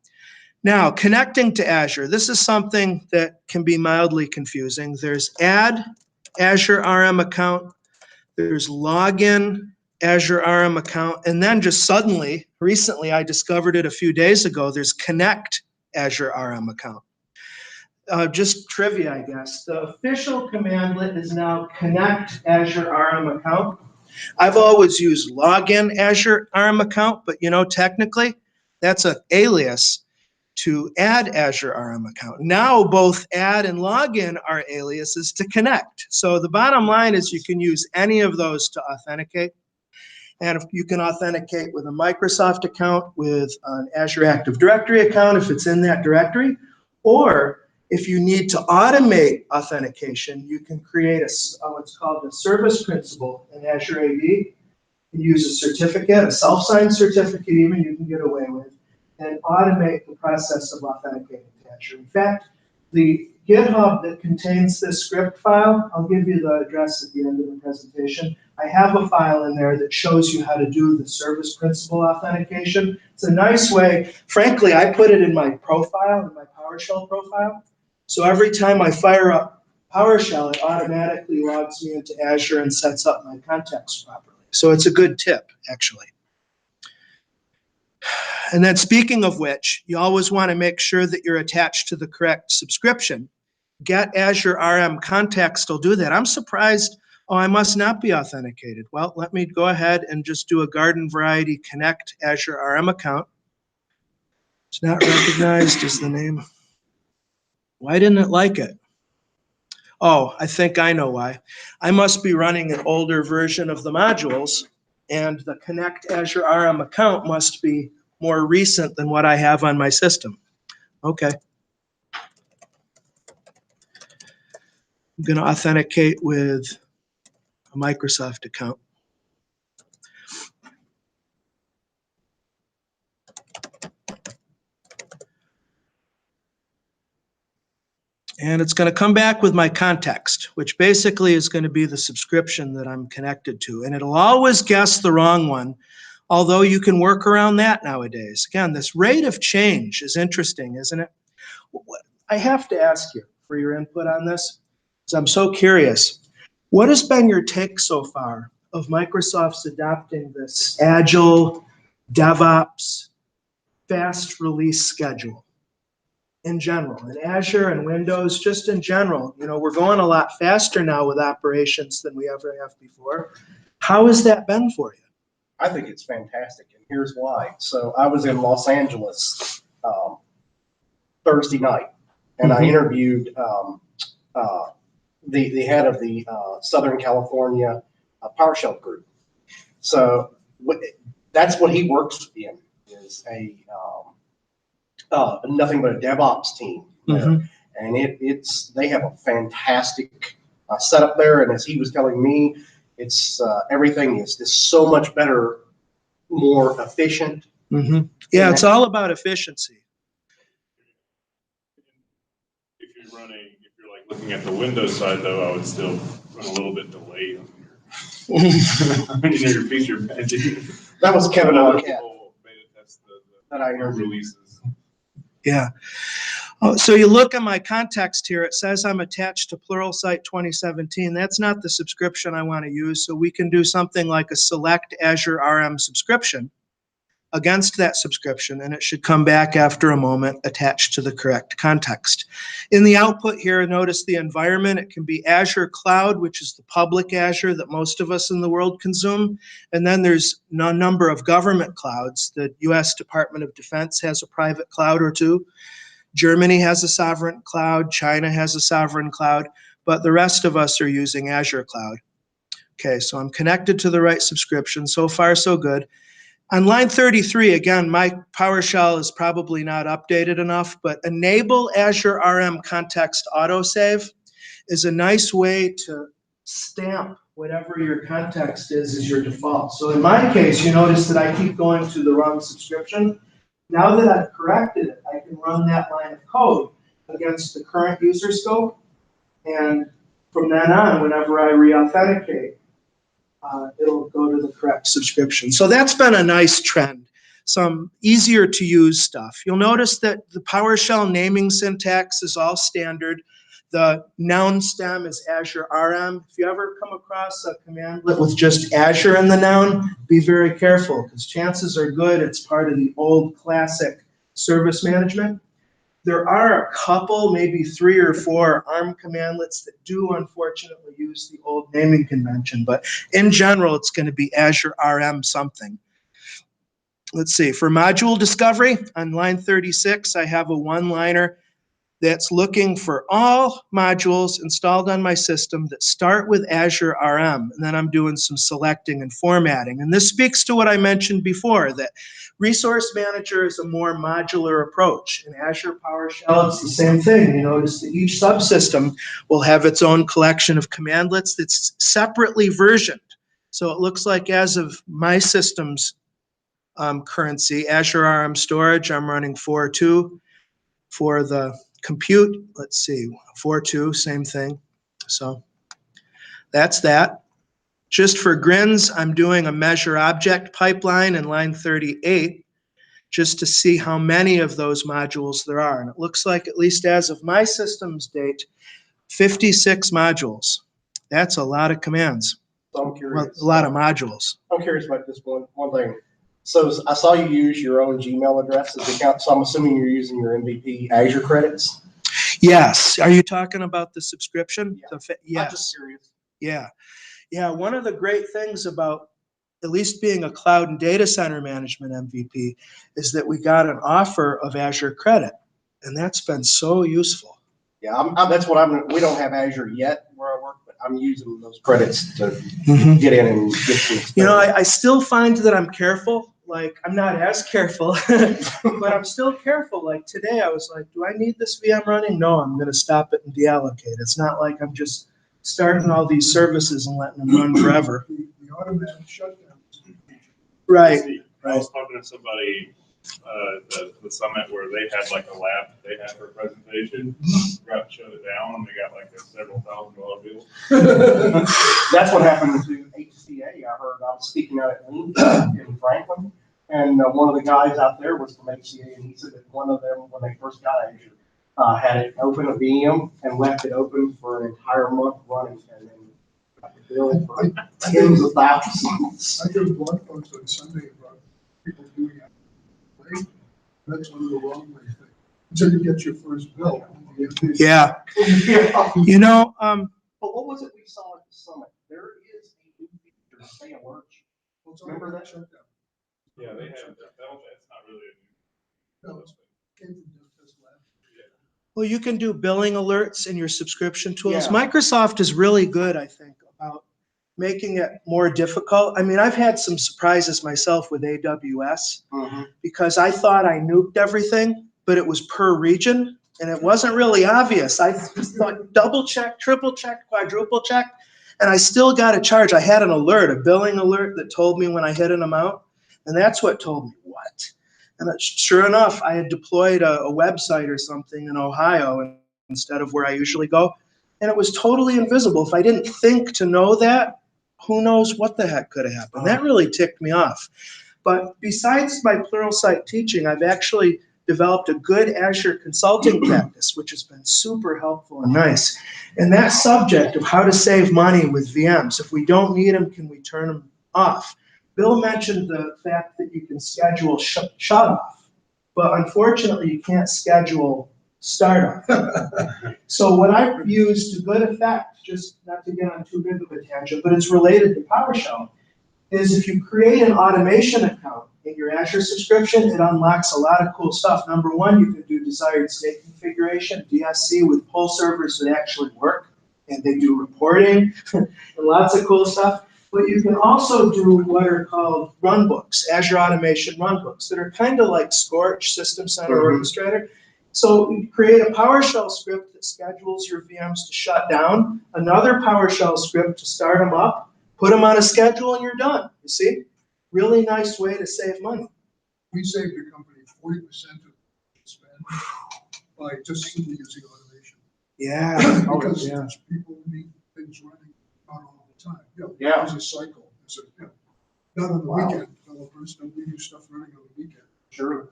Now, connecting to Azure. This is something that can be mildly confusing. There's add Azure RM account. There's login Azure RM account. And then just suddenly, recently, I discovered it a few days ago, there's connect Azure RM account. Just trivia, I guess. The official commandlet is now connect Azure RM account. I've always used login Azure RM account, but technically, that's an alias to add Azure RM account. Now both add and login are aliases to connect. So the bottom line is you can use any of those to authenticate. And if you can authenticate with a Microsoft account, with an Azure Active Directory account, if it's in that directory, or if you need to automate authentication, you can create what's called a service principal in Azure AD. You can use a certificate, a self-signed certificate even you can get away with, and automate the process of authenticating to Azure. In fact, the GitHub that contains this script file, I'll give you the address at the end of the presentation. I have a file in there that shows you how to do the service principal authentication. It's a nice way. Frankly, I put it in my profile, in my PowerShell profile. So every time I fire up PowerShell, it automatically logs me into Azure and sets up my context properly. So it's a good tip, actually. And then speaking of which, you always want to make sure that you're attached to the correct subscription. Get Azure RM Context will do that. I'm surprised, I must not be authenticated. Well, let me go ahead and just do a garden variety connect Azure RM account. It's not recognized as the name. Why didn't it like it? Oh, I think I know why. I must be running an older version of the modules, and the connect Azure RM account must be more recent than what I have on my system. Okay. I'm going to authenticate with a Microsoft account. And it's going to come back with my context, which basically is going to be the subscription that I'm connected to. And it'll always guess the wrong one, although you can work around that nowadays. Again, this rate of change is interesting, isn't it? I have to ask you for your input on this, because I'm so curious. What has been your take so far of Microsoft's adopting this agile DevOps fast release schedule in general, in Azure and Windows, just in general? You know, we're going a lot faster now with operations than we ever have before. How has that been for you? I think it's fantastic, and here's why. So I was in Los Angeles Thursday night, and I interviewed the head of the Southern California PowerShell group. So that's what he works in, is a nothing but a DevOps team there. And they have a fantastic setup there. And as he was telling me, it's everything is just so much better, more efficient. Yeah, it's all about efficiency. If you're like looking at the Windows side though, I would still run a little bit delayed on your feature magic. That was Kevin Locke Beta test that I the interviewed. releases. Yeah. Oh, so you look at my context here, it says I'm attached to Pluralsight 2017. That's not the subscription I want to use. So we can do something like a select Azure RM subscription against that subscription, and it should come back after a moment attached to the correct context. In the output here, notice the environment. It can be Azure Cloud, which is the public Azure that most of us in the world consume. And then there's a number of government clouds. The US Department of Defense has a private cloud or two. Germany has a sovereign cloud. China has a sovereign cloud. But the rest of us are using Azure Cloud. Okay, so I'm connected to the right subscription. So far, so good. On line 33, again, my PowerShell is probably not updated enough, but enable Azure RM context autosave is a nice way to stamp whatever your context is as your default. So in my case, you notice that I keep going to the wrong subscription. Now that I've corrected it, I can run that line of code against the current user scope. And from then on, whenever I re-authenticate, it'll go to the correct subscription. So that's been a nice trend. Some easier to use stuff. You'll notice that the PowerShell naming syntax is all standard. The noun stem is Azure RM. If you ever come across a commandlet with just Azure in the noun, be very careful, because chances are good it's part of the old classic service management. There are a couple, maybe 3 or 4 ARM commandlets that do unfortunately use the old naming convention, but in general, it's going to be Azure RM something. Let's see, for module discovery, on line 36, I have a one-liner that's looking for all modules installed on my system that start with Azure RM, and then I'm doing some selecting and formatting. And this speaks to what I mentioned before, that Resource Manager is a more modular approach. In Azure PowerShell, it's the same thing. You notice that each subsystem will have its own collection of commandlets that's separately versioned. So it looks like as of my system's currency, Azure RM storage, I'm running 4.2. For the compute, let's see, 4.2, same thing. So that's that. Just for grins, I'm doing a measure object pipeline in line 38 just to see how many of those modules there are. And it looks like, at least as of my system's date, 56 modules. That's a lot of commands. So I'm curious. Well, a lot of modules. I'm curious about this one thing. So I saw you use your own Gmail address as the account, so I'm assuming you're using your MVP Azure credits? Yes. Are you talking about the subscription? Yeah. Yes. I'm just curious. Yeah. Yeah, one of the great things about at least being a cloud and data center management MVP is that we got an offer of Azure Credit, and that's been so useful. Yeah, that's what we don't have Azure yet where I work, but I'm using those credits to get in and get some experience. You know, I still find that I'm careful. Like, I'm not as careful, but I'm still careful. Like today, I was like, do I need this VM running? No, I'm going to stop it and deallocate. It's not like I'm just starting all these services and letting them run forever. The automatic shutdown. Right. I was talking to somebody the summit where they had like a lab they had for a presentation, got shut it down, and they got like a several $1,000 bill. That's what happened to HCA. I heard, I was speaking out at Lean in Franklin, and one of the guys out there was from HCA, and he said that one of them, when they first got Azure, had it open a VM and left it open for an entire month running, and then got the bill for tens of thousands. I did a blog post on Sunday about people doing it. Right? That's one of the wrong way things. Until you get your first bill. Yeah. Yeah. You know, But what was it we saw at the summit? There is a new feature, stay alert. Remember that? Shut down. Yeah, they have that. That's not really a new. No, came from Devtest Lab. well, you can do billing alerts in your subscription tools. Yeah. Microsoft is really good, I think, about making it more difficult. I mean, I've had some surprises myself with AWS because I thought I nuked everything, but it was per region, and it wasn't really obvious. I just thought double check, triple check, quadruple check, and I still got a charge. I had an alert, a billing alert that told me when I hit an amount, and that's what told me what. And sure enough, I had deployed a website or something in Ohio instead of where I usually go, and it was totally invisible. If I didn't think to know that, who knows what the heck could have happened. That really ticked me off. But besides my Pluralsight teaching, I've actually developed a good Azure consulting practice, which has been super helpful and nice. And that subject of how to save money with VMs, if we don't need them, can we turn them off? Bill mentioned the fact that you can schedule shut off, but unfortunately you can't schedule startup. So what I've used to good effect, just not to get on too big of a tangent, but it's related to PowerShell, is if you create an automation account in your Azure subscription, it unlocks a lot of cool stuff. Number one, you can do desired state configuration, DSC with pull servers that actually work, and they do reporting, and lots of cool stuff. But you can also do what are called runbooks, Azure Automation runbooks, that are kind of like Scorch, System Center Orchestrator. So you create a PowerShell script that schedules your VMs to shut down, another PowerShell script to start them up, put them on a schedule, and you're done. You see? Really nice way to save money. We saved the company 40% of spend by just simply using automation. Yeah. Because people need things running not all the time. Yeah. There's a cycle. Not on the weekend. Developers don't leave you stuff running on the weekend. Sure.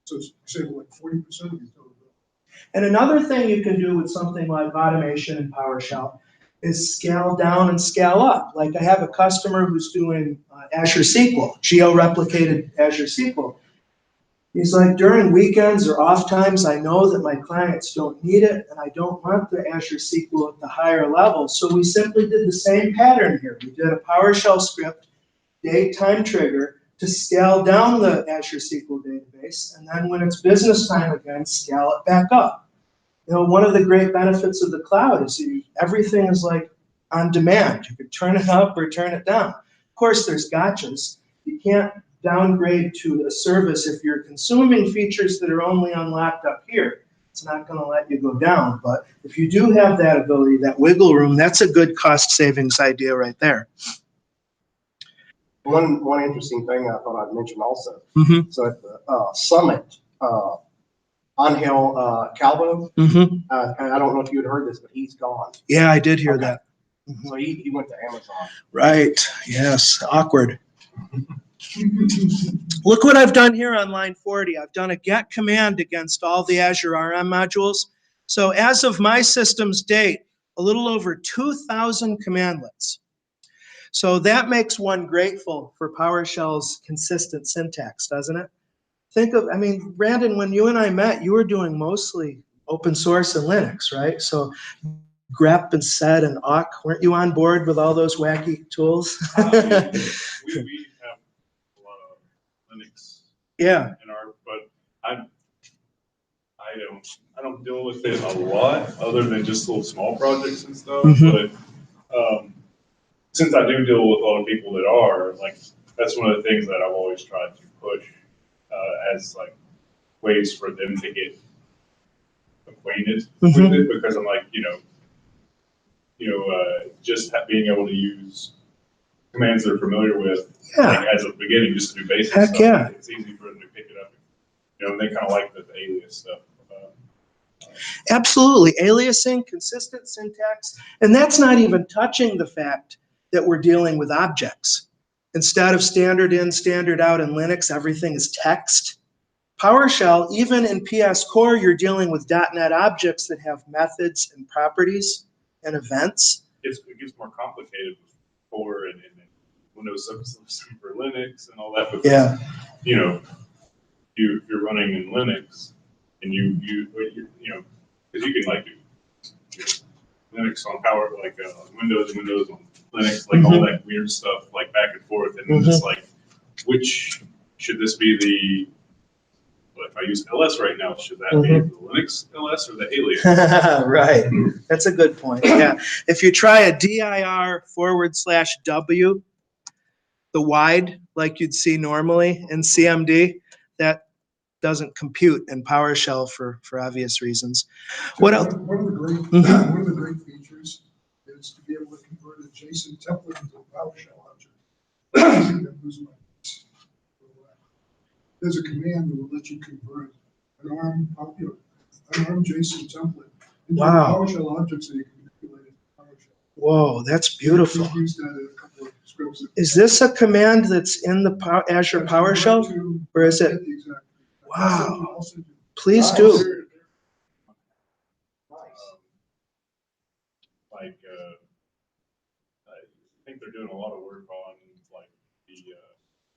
So it's saving like 40% of your total bill. And another thing you can do with something like automation in PowerShell is scale down and scale up. Like I have a customer who's doing Azure SQL, geo-replicated Azure SQL. He's like, during weekends or off times, I know that my clients don't need it, and I don't want the Azure SQL at the higher level. So we simply did the same pattern here. We did a PowerShell script, daytime trigger, to scale down the Azure SQL database, and then when it's business time again, scale it back up. You know, one of the great benefits of the cloud is everything is like on demand. You can turn it up or turn it down. Of course, there's gotchas. You can't downgrade to a service if you're consuming features that are only unlocked up here. It's not going to let you go down. But if you do have that ability, that wiggle room, that's a good cost savings idea right there. One interesting thing I thought I'd mention also. So at the summit, Angel Calvo, and I don't know if you had heard this, but he's gone. Yeah, I did hear that. So he went to Amazon. Right. Yes. Awkward. Look what I've done here on line 40. I've done a get command against all the Azure RM modules. So as of my system's date, a little over 2,000 commandlets. So that makes one grateful for PowerShell's consistent syntax, doesn't it? Think of, I mean, Brandon, when you and I met, you were doing mostly open source and Linux, right? So grep and sed and awk, weren't you on board with all those wacky tools? We have a lot of Linux. Yeah. In our, but I don't deal with it a lot, other than just little small projects and stuff. But since I do deal with a lot of people that are, like, that's one of the things that I've always tried to push as like ways for them to get acquainted with it, because I'm like, just being able to use commands they're familiar with, like, as a beginning, just to do basic stuff. Yeah. It's easy for them to pick it up You know, and they kind of like the alias stuff. Absolutely. Aliasing, consistent syntax, and that's not even touching the fact that we're dealing with objects. Instead of standard in, standard out in Linux, everything is text. PowerShell, even in PS Core, you're dealing with .NET objects that have methods and properties and events. It gets more complicated with Core and Windows subsystem for Linux and all that. Because, Yeah. you know, you're running in Linux, and you know, because you can like do Linux on Power, like Windows on Linux, like all that weird stuff, like back and forth, and then it's like, which should this be the? Well, if I use LS right now, should that be the Linux LS or the alias? Right. That's a good point. Yeah. If you try a dir /w, the wide, like you'd see normally in CMD, that doesn't compute in PowerShell for obvious reasons. What else? One of the great features is to be able to convert a JSON template into a PowerShell object. There's a command that will let you convert an ARM JSON template into a PowerShell object so you can manipulate it in PowerShell. Whoa, that's beautiful. We've used that in a couple of scripts. Is this a command that's in the Azure PowerShell, or is it? Wow. Please do. Like, I think they're doing a lot of work on like the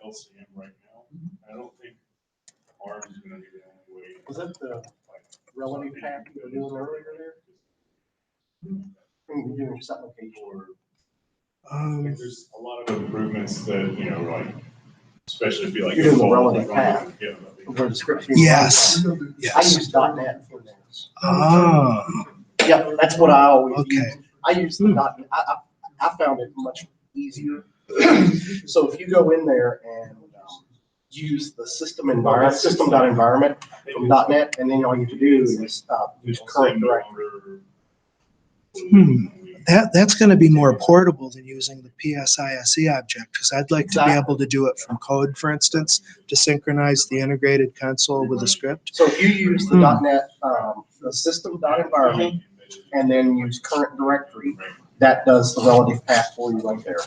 LCM right now. I don't think ARM is going to be the only way. Was that the relative path you were doing earlier there? Doing supplication. I think there's a lot of improvements that, you know, like, especially if you like. You're doing the relative path. Yeah. Where the script. Yes. I Yes. use .NET for this. Oh. Yeah, that's what I always Okay. use. I use the .NET. I found it much easier. So if you go in there and use the system.environment from .NET, and then all you have to do is use current directory. That's going to be more portable than using the PSISE object, because I'd like to be able to do it from code, for instance, to synchronize the integrated console with a script. So if you use the .NET, the system.environment, and then use current directory, that does the relative path for you right there.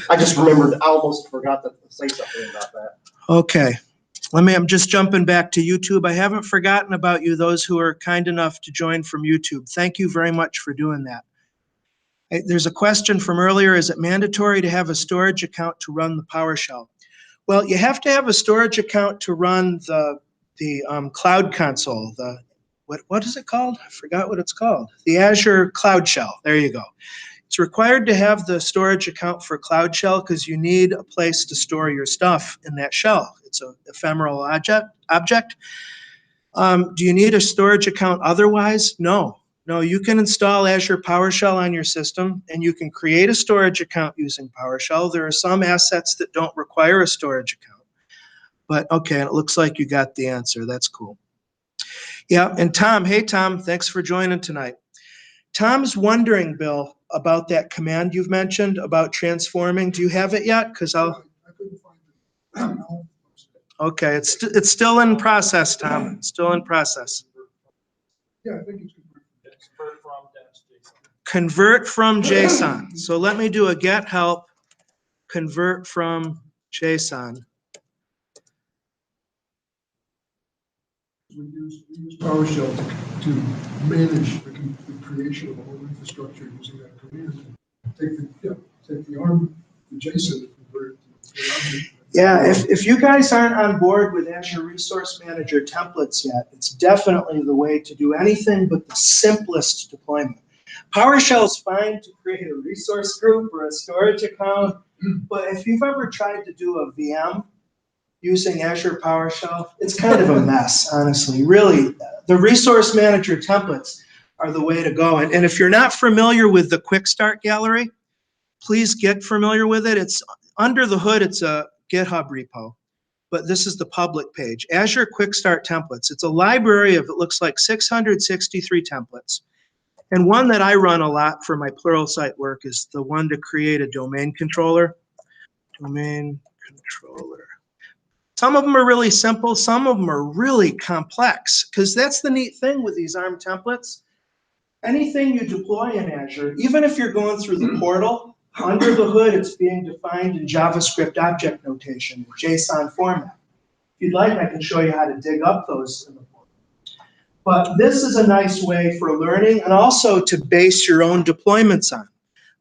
I just remembered, I almost forgot to say something about that. Okay. I'm just jumping back to YouTube. I haven't forgotten about you, those who are kind enough to join from YouTube. Thank you very much for doing that. There's a question from earlier, is it mandatory to have a storage account to run the PowerShell? Well, you have to have a storage account to run the Cloud Console. What is it called? I forgot what it's called. The Azure Cloud Shell. There you go. It's required to have the storage account for Cloud Shell because you need a place to store your stuff in that shell. It's an ephemeral object. Do you need a storage account otherwise? No. No, you can install Azure PowerShell on your system, and you can create a storage account using PowerShell. There are some assets that don't require a storage account. But okay, and it looks like you got the answer. That's cool. Yeah, and Tom, hey Tom, thanks for joining tonight. Tom's wondering, Bill, about that command you've mentioned about transforming. Do you have it yet? Because I couldn't find it. Okay, it's still in process, Tom. It's still in process. Yeah, I think it's Convert from JSON. So let me do a get help, convert from JSON. We use PowerShell to manage the creation of a whole infrastructure using that command. Take the ARM, the JSON, and convert it to the object. Yeah, if you guys aren't on board with Azure Resource Manager templates yet, it's definitely the way to do anything but the simplest deployment. PowerShell is fine to create a resource group or a storage account, but if you've ever tried to do a VM using Azure PowerShell, it's kind of a mess, honestly. Really, the Resource Manager templates are the way to go. And if you're not familiar with the Quick Start Gallery, please get familiar with it. It's under the hood, it's a GitHub repo, but this is the public page. Azure Quick Start Templates. It's a library of, it looks like 663 templates. And one that I run a lot for my Pluralsight work is the one to create a domain controller. Domain controller. Some of them are really simple. Some of them are really complex, because that's the neat thing with these ARM templates. Anything you deploy in Azure, even if you're going through the portal, under the hood, it's being defined in JavaScript object notation, JSON format. If you'd like, I can show you how to dig up those in the portal. But this is a nice way for learning and also to base your own deployments on.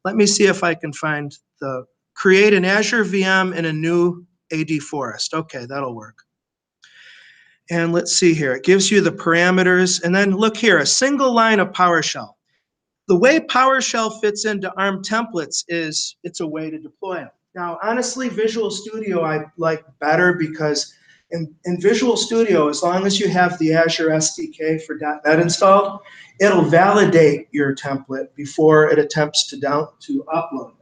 Let me see if I can find the create an Azure VM in a new AD Forest. Okay, that'll work. And let's see here. It gives you the parameters. And then look here, a single line of PowerShell. The way PowerShell fits into ARM templates is it's a way to deploy them. Now, honestly, Visual Studio I like better because in Visual Studio, as long as you have the Azure SDK for .NET installed, it'll validate your template before it attempts to upload it.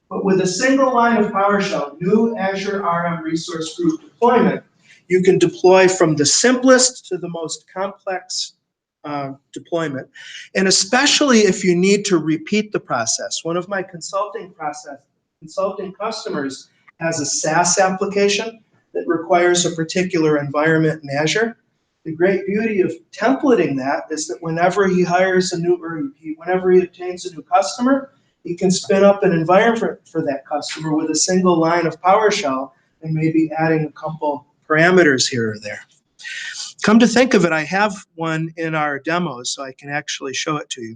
But with a single line of PowerShell, new Azure RM resource group deployment, you can deploy from the simplest to the most complex deployment. And especially if you need to repeat the process. One of my consulting customers has a SaaS application that requires a particular environment in Azure. The great beauty of templating that is that whenever he hires whenever he obtains a new customer, he can spin up an environment for that customer with a single line of PowerShell and maybe adding a couple parameters here or there. Come to think of it, I have one in our demos, so I can actually show it to you.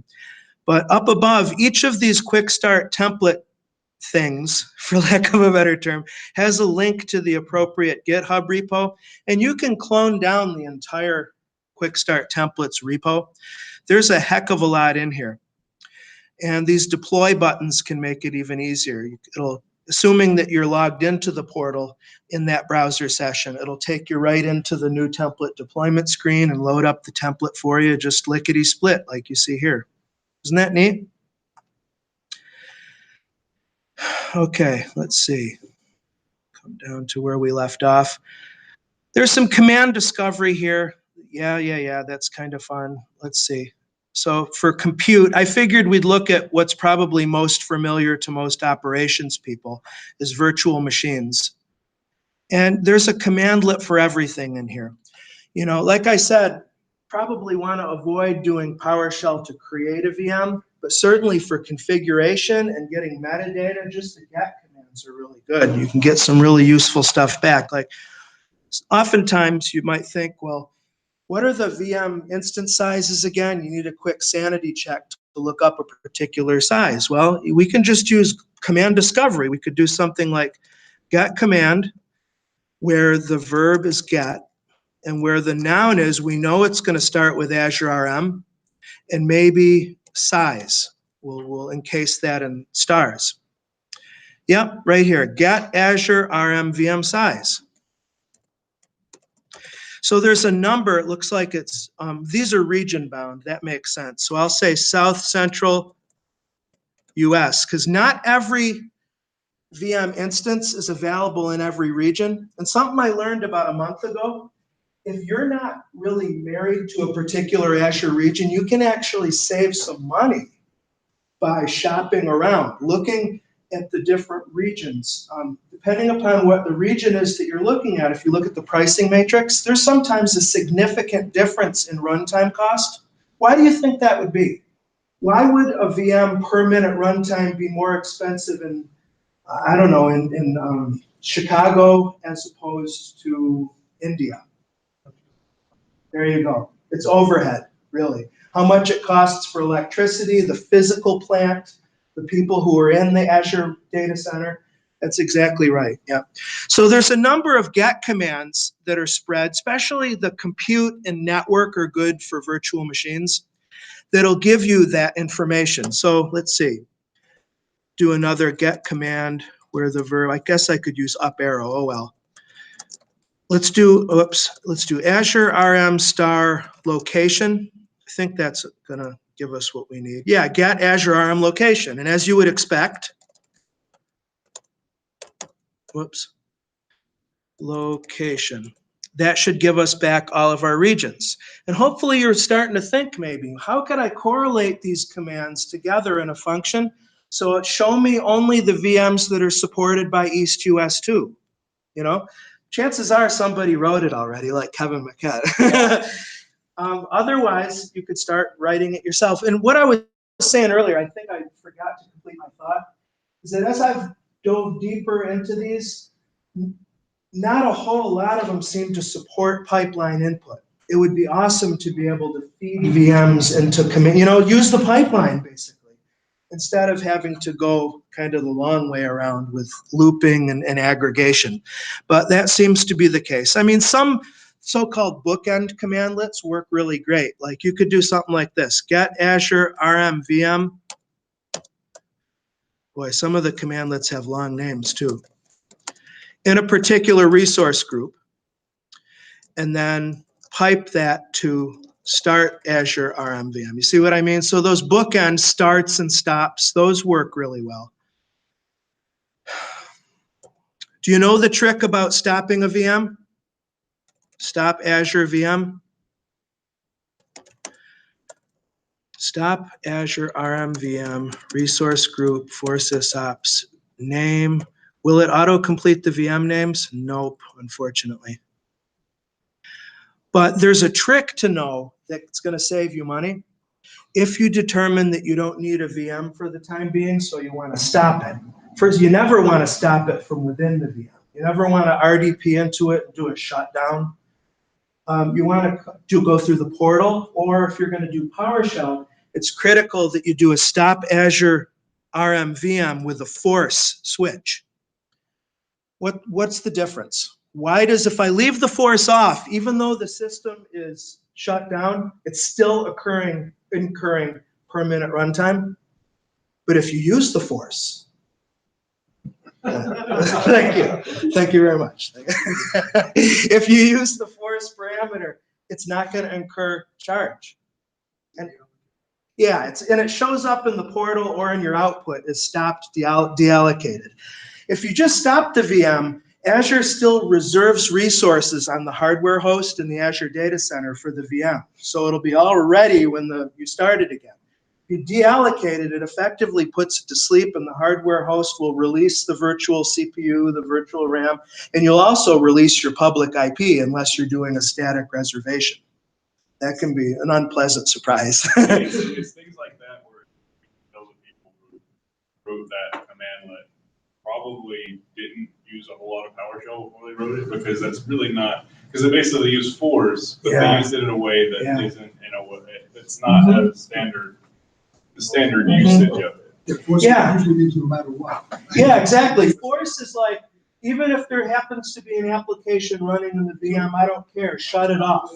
But up above, each of these quick start template things, for lack of a better term, has a link to the appropriate GitHub repo, and you can clone down the entire quick start templates repo. There's a heck of a lot in here. And these deploy buttons can make it even easier. Assuming that you're logged into the portal in that browser session, it'll take you right into the new template deployment screen and load up the template for you, just lickety-split like you see here. Isn't that neat? Okay, let's see. Come down to where we left off. There's some command discovery here. Yeah, that's kind of fun. Let's see. So for compute, I figured we'd look at what's probably most familiar to most operations people is virtual machines. And there's a commandlet for everything in here. You know, like I said, probably want to avoid doing PowerShell to create a VM, but certainly for configuration and getting metadata, just the get commands are really good. You can get some really useful stuff back. Like oftentimes you might think, well, what are the VM instance sizes again? You need a quick sanity check to look up a particular size. Well, we can just use command discovery. We could do something like get command, where the verb is get, and where the noun is, we know it's going to start with Azure RM, and maybe size. We'll encase that in stars. Yep, right here, get Azure RM VM size. So there's a number, it looks like it's, these are region bound, that makes sense. So I'll say South Central US, because not every VM instance is available in every region. And something I learned about a month ago, if you're not really married to a particular Azure region, you can actually save some money by shopping around, looking at the different regions. Depending upon what the region is that you're looking at, if you look at the pricing matrix, there's sometimes a significant difference in runtime cost. Why do you think that would be? Why would a VM per minute runtime be more expensive in, I don't know, in Chicago as opposed to India? There you go. It's overhead, really. How much it costs for electricity, the physical plant, the people who are in the Azure data center. That's exactly right, yeah. So there's a number of get commands that are spread, especially the compute and network are good for virtual machines, that'll give you that information. So let's see, do another get command where the verb, I guess I could use up arrow, oh well. Let's do Azure RM star location. I think that's gonna give us what we need. Yeah, get Azure RM location. And as you would expect, location. That should give us back all of our regions. And hopefully you're starting to think maybe, how could I correlate these commands together in a function so it show me only the VMs that are supported by East US 2? You know, chances are somebody wrote it already, like Kevin McKett. Otherwise, you could start writing it yourself. And what I was saying earlier, I think I forgot to complete my thought, is that as I've dove deeper into these, not a whole lot of them seem to support pipeline input. It would be awesome to be able to feed VMs into command, use the pipeline basically, instead of having to go kind of the long way around with looping and aggregation. But that seems to be the case. I mean, some so-called bookend commandlets work really great. Like you could do something like this: get Azure RM VM. Boy, some of the commandlets have long names too. In a particular resource group, and then pipe that to start Azure RM VM. You see what I mean? So those bookend starts and stops, those work really well. Do you know the trick about stopping a VM? Stop Azure VM. Stop Azure RM VM, resource group, for sysops, name. Will it auto-complete the VM names? Nope, unfortunately. But there's a trick to know that's going to save you money. If you determine that you don't need a VM for the time being, so you want to stop it. First, you never want to stop it from within the VM. You never want to RDP into it and do a shutdown. You want to go through the portal, or if you're going to do PowerShell, it's critical that you do a stop Azure RM VM with a force switch. What's the difference? Why does, if I leave the force off, even though the system is shut down, it's still incurring per minute runtime? But if you use the force, thank you very much. If you use the force parameter, it's not going to incur charge. And yeah, and it shows up in the portal or in your output as stopped deallocated. If you just stop the VM, Azure still reserves resources on the hardware host in the Azure data center for the VM. So it'll be all ready when you start it again. If you deallocate it, it effectively puts it to sleep, and the hardware host will release the virtual CPU, the virtual RAM, and you'll also release your public IP unless you're doing a static reservation. That can be an unpleasant surprise. It's things like that where those people who wrote that commandlet probably didn't use a whole lot of PowerShell before they wrote it, because that's really not, because they basically use force, but they used it in a way that isn't in a way, it's not a standard, the standard usage of it. Yeah, force usually means no matter what. Yeah, exactly. Force is like, even if there happens to be an application running in the VM, I don't care, shut it off.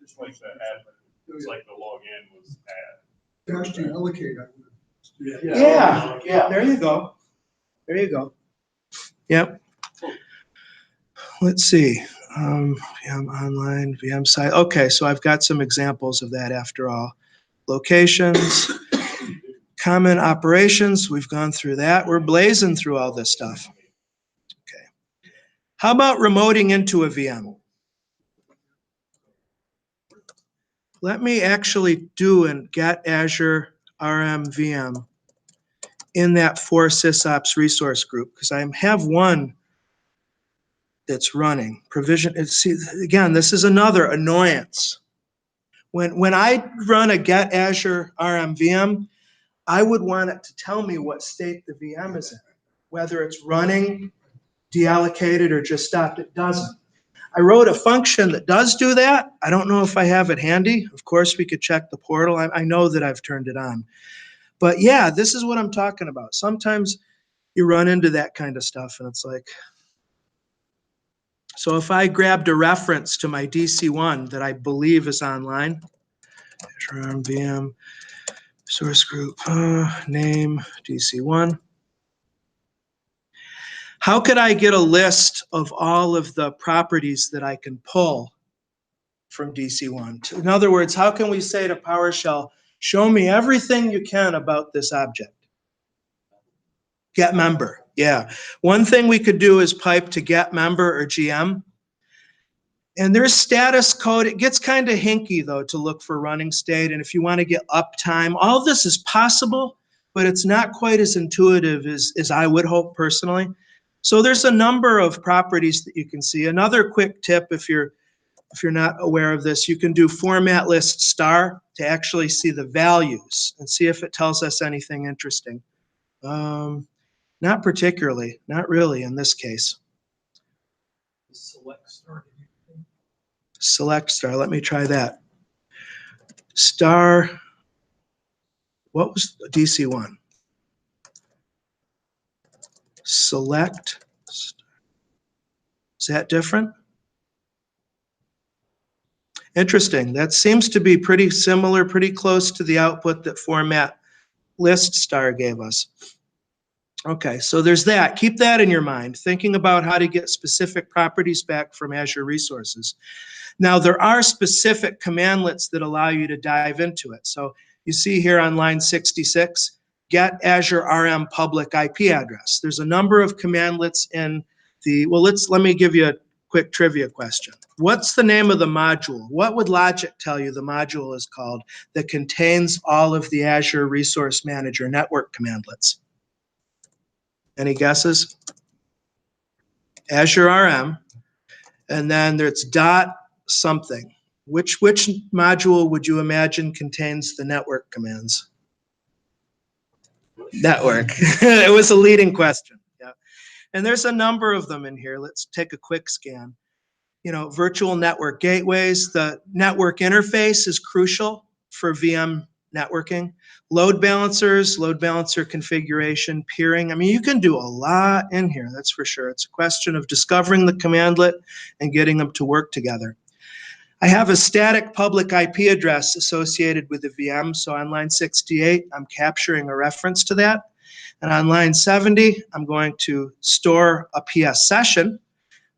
It's like the admin, it's like the login was add. Actually allocate, I would. Yeah, there you go. There you go. Yep. Let's see. VM online, VM site. Okay, so I've got some examples of that after all. Locations, common operations. We've gone through that. We're blazing through all this stuff. Okay. How about remoting into a VM? Let me actually do and get Azure RM VM in that for sysops resource group, because I have one that's running. Provision, see, again, this is another annoyance. When I run a get Azure RM VM, I would want it to tell me what state the VM is in, whether it's running, deallocated, or just stopped. It doesn't. I wrote a function that does do that. I don't know if I have it handy. Of course, we could check the portal. I know that I've turned it on. But yeah, this is what I'm talking about. Sometimes you run into that kind of stuff, and it's like, so if I grabbed a reference to my DC1 that I believe is online, Azure RM VM, source group, name, DC1. How could I get a list of all of the properties that I can pull from DC1? In other words, how can we say to PowerShell, show me everything you can about this object? Get member, yeah. One thing we could do is pipe to get member or GM. And there's status code. It gets kind of hinky, though, to look for running state. And if you want to get uptime, all this is possible, but it's not quite as intuitive as I would hope personally. So there's a number of properties that you can see. Another quick tip, if you're not aware of this, you can do format list star to actually see the values and see if it tells us anything interesting. Not particularly, not really in this case. Select star. Select star, let me try that. Star, what was DC1? Select, is that different? Interesting, that seems to be pretty similar, pretty close to the output that format list star gave us. Okay, so there's that. Keep that in your mind, thinking about how to get specific properties back from Azure resources. Now, there are specific commandlets that allow you to dive into it. So you see here on line 66, get Azure RM public IP address. There's a number of commandlets in the, well, let me give you a quick trivia question. What's the name of the module? What would logic tell you the module is called that contains all of the Azure Resource Manager network commandlets? Any guesses? Azure RM, and then there's dot something. Which module would you imagine contains the network commands? Network. It was a leading question. Yeah. And there's a number of them in here. Let's take a quick scan. You know, virtual network gateways. The network interface is crucial for VM networking. Load balancers, load balancer configuration, peering. I mean, you can do a lot in here, that's for sure. It's a question of discovering the commandlet and getting them to work together. I have a static public IP address associated with the VM. So on line 68, I'm capturing a reference to that. And on line 70, I'm going to store a PS session,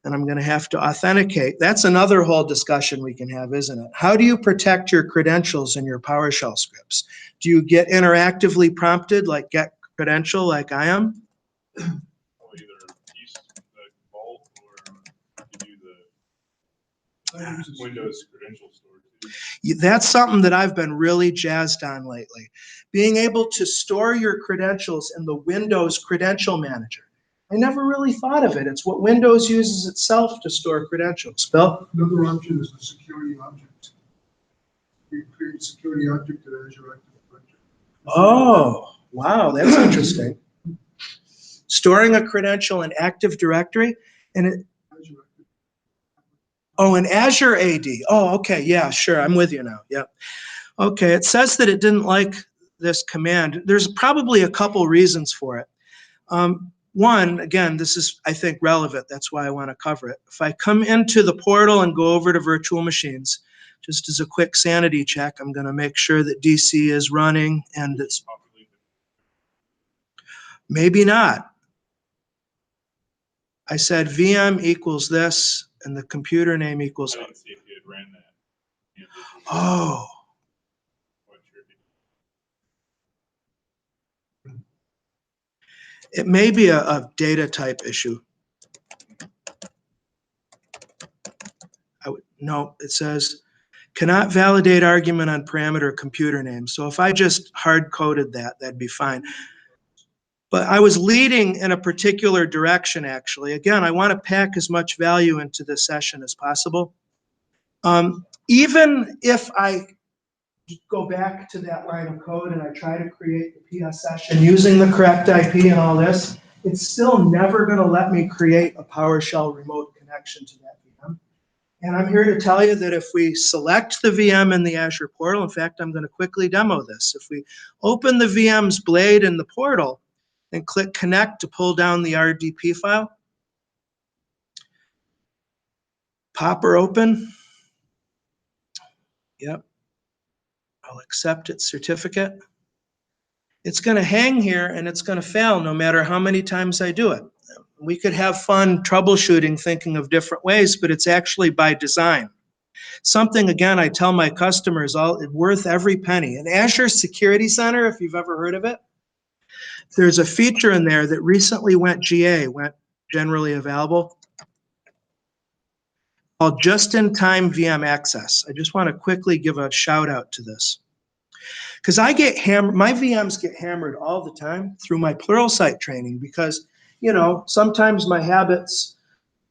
and I'm going to have to authenticate. That's another whole discussion we can have, isn't it? How do you protect your credentials in your PowerShell scripts? Do you get interactively prompted, like get credential, like I am? Well, either use the vault or you do the Windows credential store too. That's something that I've been really jazzed on lately. Being able to store your credentials in the Windows Credential Manager. I never really thought of it. It's what Windows uses itself to store credentials. Bill? Another option is the security object. You create a security object in Azure Active Directory. Oh, wow, that's interesting. Storing a credential in Active Directory, and it, Azure Active. oh, in Azure AD. Oh, okay, yeah, sure, I'm with you now. Yep. Okay, it says that it didn't like this command. There's probably a couple reasons for it. One, again, this is, I think, relevant. That's why I want to cover it. If I come into the portal and go over to virtual machines, just as a quick sanity check, I'm going to make sure that DC is running and it's maybe not. I said VM equals this and the computer name equals. I didn't see if you had ran that. You know, Oh. what you're doing. It may be a data type issue. No, it says cannot validate argument on parameter computer name. So if I just hard coded that, that'd be fine. But I was leading in a particular direction, actually. Again, I want to pack as much value into this session as possible. Even if I go back to that line of code and I try to create the PS session using the correct IP and all this, it's still never going to let me create a PowerShell remote connection to that VM. And I'm here to tell you that if we select the VM in the Azure portal, in fact, I'm going to quickly demo this. If we open the VM's blade in the portal and click connect to pull down the RDP file, pop her open. Yep. I'll accept its certificate. It's going to hang here and it's going to fail no matter how many times I do it. We could have fun troubleshooting, thinking of different ways, but it's actually by design. Something, again, I tell my customers, it's worth every penny. In Azure Security Center, if you've ever heard of it, there's a feature in there that recently went GA, went generally available, called just-in-time VM access. I just want to quickly give a shout out to this. Because I get hammered, my VMs get hammered all the time through my Pluralsight training because you know, sometimes my habits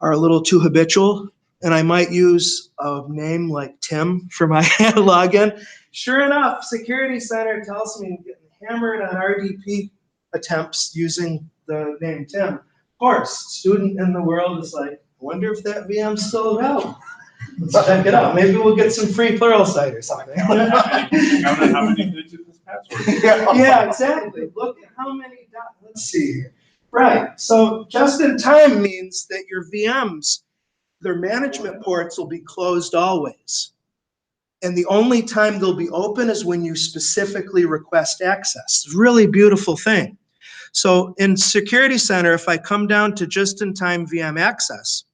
are a little too habitual, and I might use a name like Tim for my login. Sure enough, Security Center tells me I'm getting hammered on RDP attempts using the name Tim. Of course, student in the world is like, I wonder if that VM's still available. Let's check it out. Maybe we'll get some free Pluralsight or something. How many digits is password? Yeah, exactly. Look at how many dots. Let's see here. Right. So just in time means that your VMs, their management ports will be closed always. And the only time they'll be open is when you specifically request access. It's a really beautiful thing. So in Security Center, if I come down to just-in-time VM access,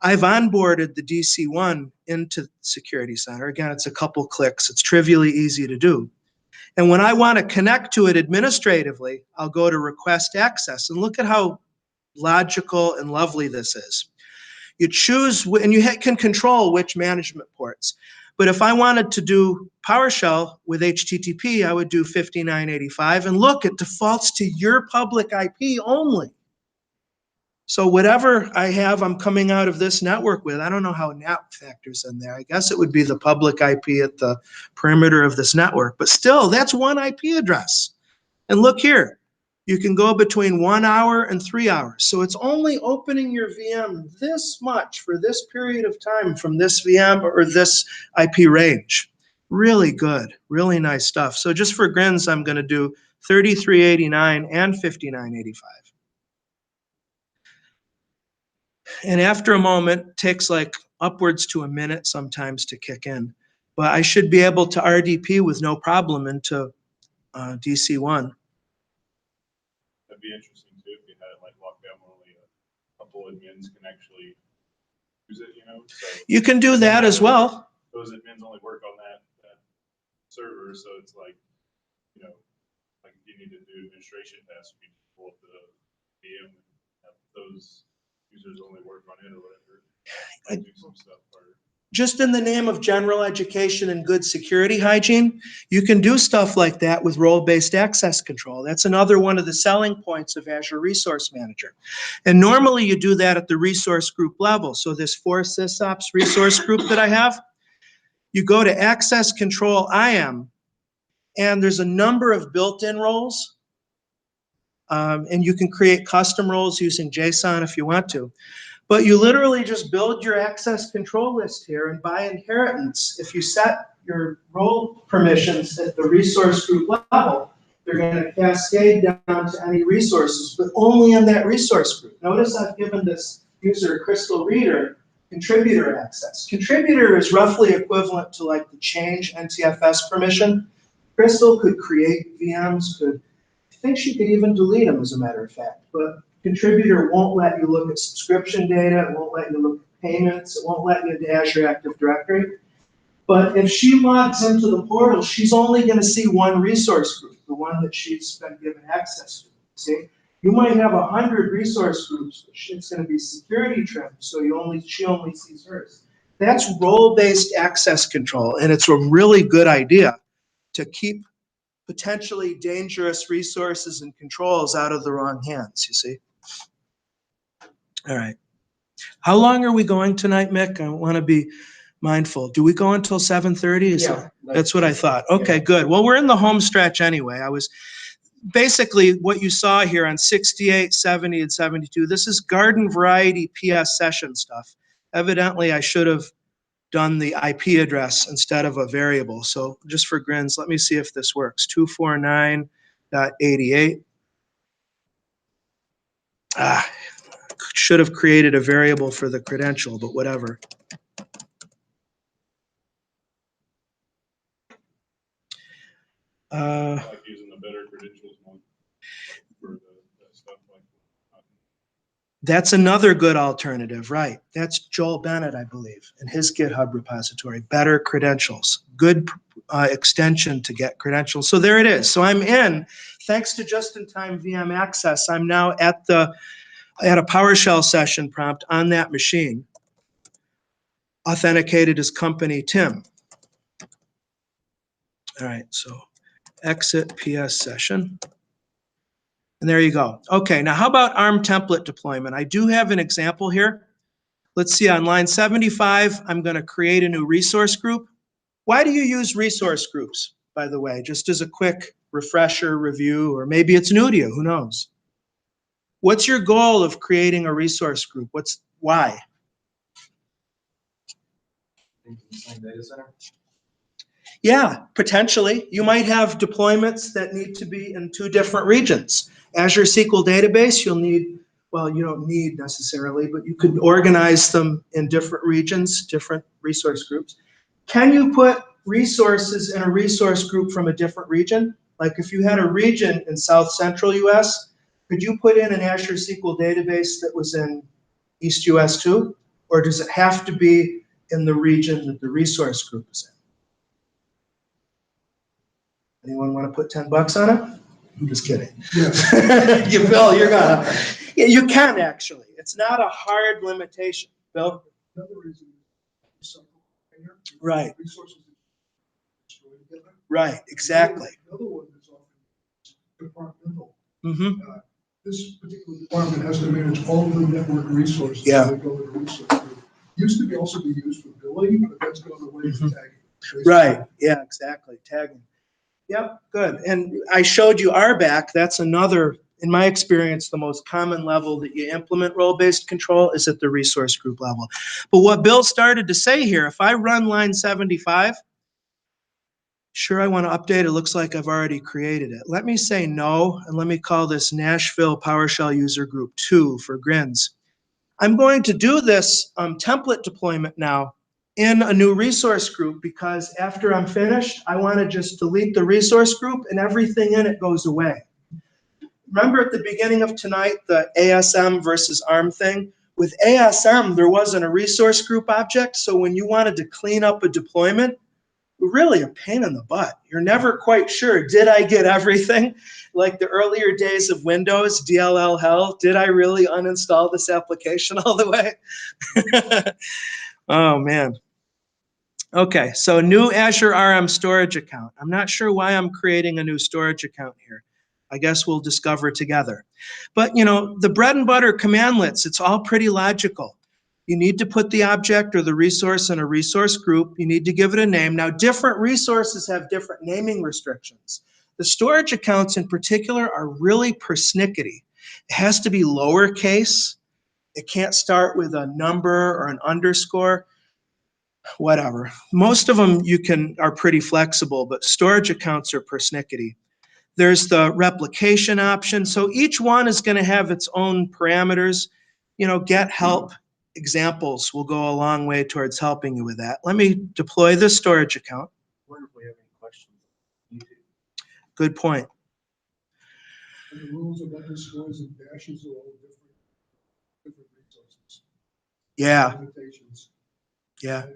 I've onboarded the DC1 into Security Center. Again, it's a couple clicks. It's trivially easy to do. And when I want to connect to it administratively, I'll go to request access. And look at how logical and lovely this is. You choose, and you can control which management ports. But if I wanted to do PowerShell with HTTP, I would do 5985. And look, it defaults to your public IP only. So whatever I have, I'm coming out of this network with. I don't know how NAP factors in there. I guess it would be the public IP at the perimeter of this network. But still, that's one IP address. And look here, you can go between 1 hour and 3 hours. So it's only opening your VM this much for this period of time from this VM or this IP range. Really good, really nice stuff. So just for grins, I'm going to do 3389 and 5985. And after a moment, it takes like upwards to a minute sometimes to kick in. But I should be able to RDP with no problem into DC1. That'd be interesting too if you had it like locked down where only a couple admins can actually use it, you know? So You can do that as well. those admins only work on that server, so it's like, you know, like if you need to do administration tasks, you can pull up the VM and have those users only work on it or whatever. Do some stuff or Just in the name of general education and good security hygiene, you can do stuff like that with role-based access control. That's another one of the selling points of Azure Resource Manager. And normally you do that at the resource group level. So this 4sysops resource group that I have, you go to access control IAM, and there's a number of built-in roles. And you can create custom roles using JSON if you want to. But you literally just build your access control list here, and by inheritance, if you set your role permissions at the resource group level, they're going to cascade down to any resources, but only in that resource group. Notice I've given this user, Crystal Reader, contributor access. Contributor is roughly equivalent to like the change NTFS permission. Crystal could create VMs, I think she could even delete them as a matter of fact, but contributor won't let you look at subscription data, it won't let you look at payments, it won't let you into Azure Active Directory. But if she logs into the portal, she's only going to see one resource group, the one that she's been given access to. See, you might have 100 resource groups, but it's going to be security trimmed, so she only sees hers. That's role-based access control, and it's a really good idea to keep potentially dangerous resources and controls out of the wrong hands, you see. All right. How long are we going tonight, Mick? I want to be mindful. Do we go until 7:30? Yeah. That's what I thought. Okay, good. Well, we're in the home stretch anyway. I was basically what you saw here on 68, 70, and 72. This is garden variety PS session stuff. Evidently, I should have done the IP address instead of a variable. So just for grins, let me see if this works. 249.88. Should have created a variable for the credential, but whatever. I like using the better credentials one for the stuff like that. That's another good alternative, right? That's Joel Bennett, I believe, in his GitHub repository. Better credentials, good extension to get credentials. So there it is. So I'm in, thanks to just-in-time VM access, I'm now at a PowerShell session prompt on that machine, authenticated as company Tim. All right, so exit PS session. And there you go. Okay, now how about ARM template deployment? I do have an example here. Let's see, on line 75, I'm going to create a new resource group. Why do you use resource groups, by the way? Just as a quick refresher review, or maybe it's new to you, who knows? What's your goal of creating a resource group? Why? Same data center. Yeah, potentially. You might have deployments that need to be in 2 different regions. Azure SQL Database, you'll need, well, you don't need necessarily, but you could organize them in different regions, different resource groups. Can you put resources in a resource group from a different region? Like if you had a region in South Central US, could you put in an Azure SQL Database that was in East US too? Or does it have to be in the region that the resource group is in? Anyone want to put $10 on it? I'm just kidding. Yeah. You, Bill, you're gonna. Yeah, you can actually. It's not a hard limitation. Bill? Another reason is recycle container. Right. Resources that destroy together. Right, exactly. Another one that's often departmental. Mm-hmm. This particular department has to manage all of the network resources. Yeah. That go in a resource group. Used to also be used for billing, but that's gone away for tagging. Right, yeah, exactly, tagging. Yep, good. And I showed you RBAC. That's another, in my experience, the most common level that you implement role-based control is at the resource group level. But what Bill started to say here, if I run line 75, sure, I want to update. It looks like I've already created it. Let me say no, and let me call this Nashville PowerShell User Group 2 for grins. I'm going to do this template deployment now in a new resource group because after I'm finished, I want to just delete the resource group and everything in it goes away. Remember at the beginning of tonight, the ASM versus ARM thing? With ASM, there wasn't a resource group object, so when you wanted to clean up a deployment, really a pain in the butt. You're never quite sure, did I get everything? Like the earlier days of Windows, DLL hell, did I really uninstall this application all the way? Oh man. Okay, so new Azure RM storage account. I'm not sure why I'm creating a new storage account here. I guess we'll discover together. But you know, the bread and butter commandlets, it's all pretty logical. You need to put the object or the resource in a resource group. You need to give it a name. Now, different resources have different naming restrictions. The storage accounts in particular are really persnickety. It has to be lowercase. It can't start with a number or an underscore, whatever. Most of them are pretty flexible, but storage accounts are persnickety. There's the replication option. So each one is going to have its own parameters. You know, get help examples will go a long way towards helping you with that. Let me deploy this storage account. I wonder if we have any questions on YouTube. Good point. And the rules of underscores and dashes are all different resources. Yeah, Limitations. yeah.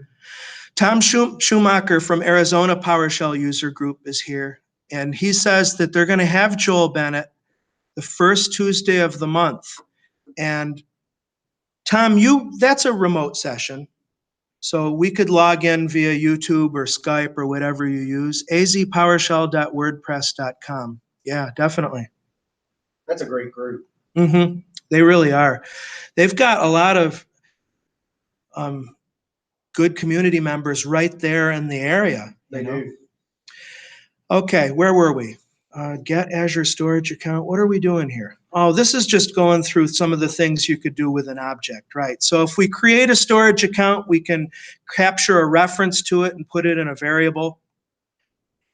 Tom Schumacher from Arizona PowerShell User Group is here. And he says that they're going to have Joel Bennett the first Tuesday of the month. And Tom, that's a remote session. So we could log in via YouTube or Skype or whatever you use. azpowershell.wordpress.com. Yeah, definitely. That's a great group. Mm-hmm. They really are. They've got a lot of good community members right there in the area. They do. Okay, where were we? Get Azure storage account. What are we doing here? Oh, this is just going through some of the things you could do with an object, right? So if we create a storage account, we can capture a reference to it and put it in a variable.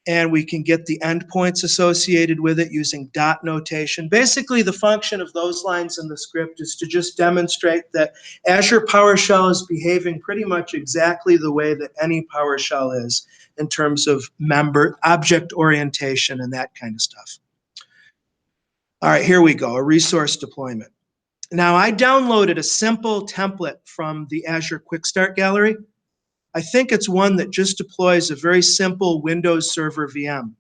And we can get the endpoints associated with it using dot notation. Basically, the function of those lines in the script is to just demonstrate that Azure PowerShell is behaving pretty much exactly the way that any PowerShell is in terms of member object orientation and that kind of stuff. All right, here we go, a resource deployment. Now, I downloaded a simple template from the Azure Quick Start Gallery. I think it's one that just deploys a very simple Windows Server VM.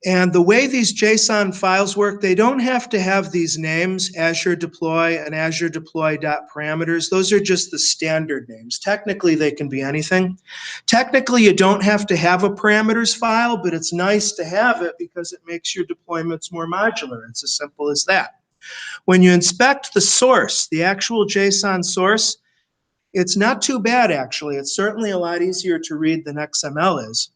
And the way these JSON files work, they don't have to have these names, Azure Deploy and Azure Deploy.parameters. Those are just the standard names. Technically, they can be anything. Technically, you don't have to have a parameters file, but it's nice to have it because it makes your deployments more modular. It's as simple as that. When you inspect the source, the actual JSON source, it's not too bad, actually. It's certainly a lot easier to read than XML is.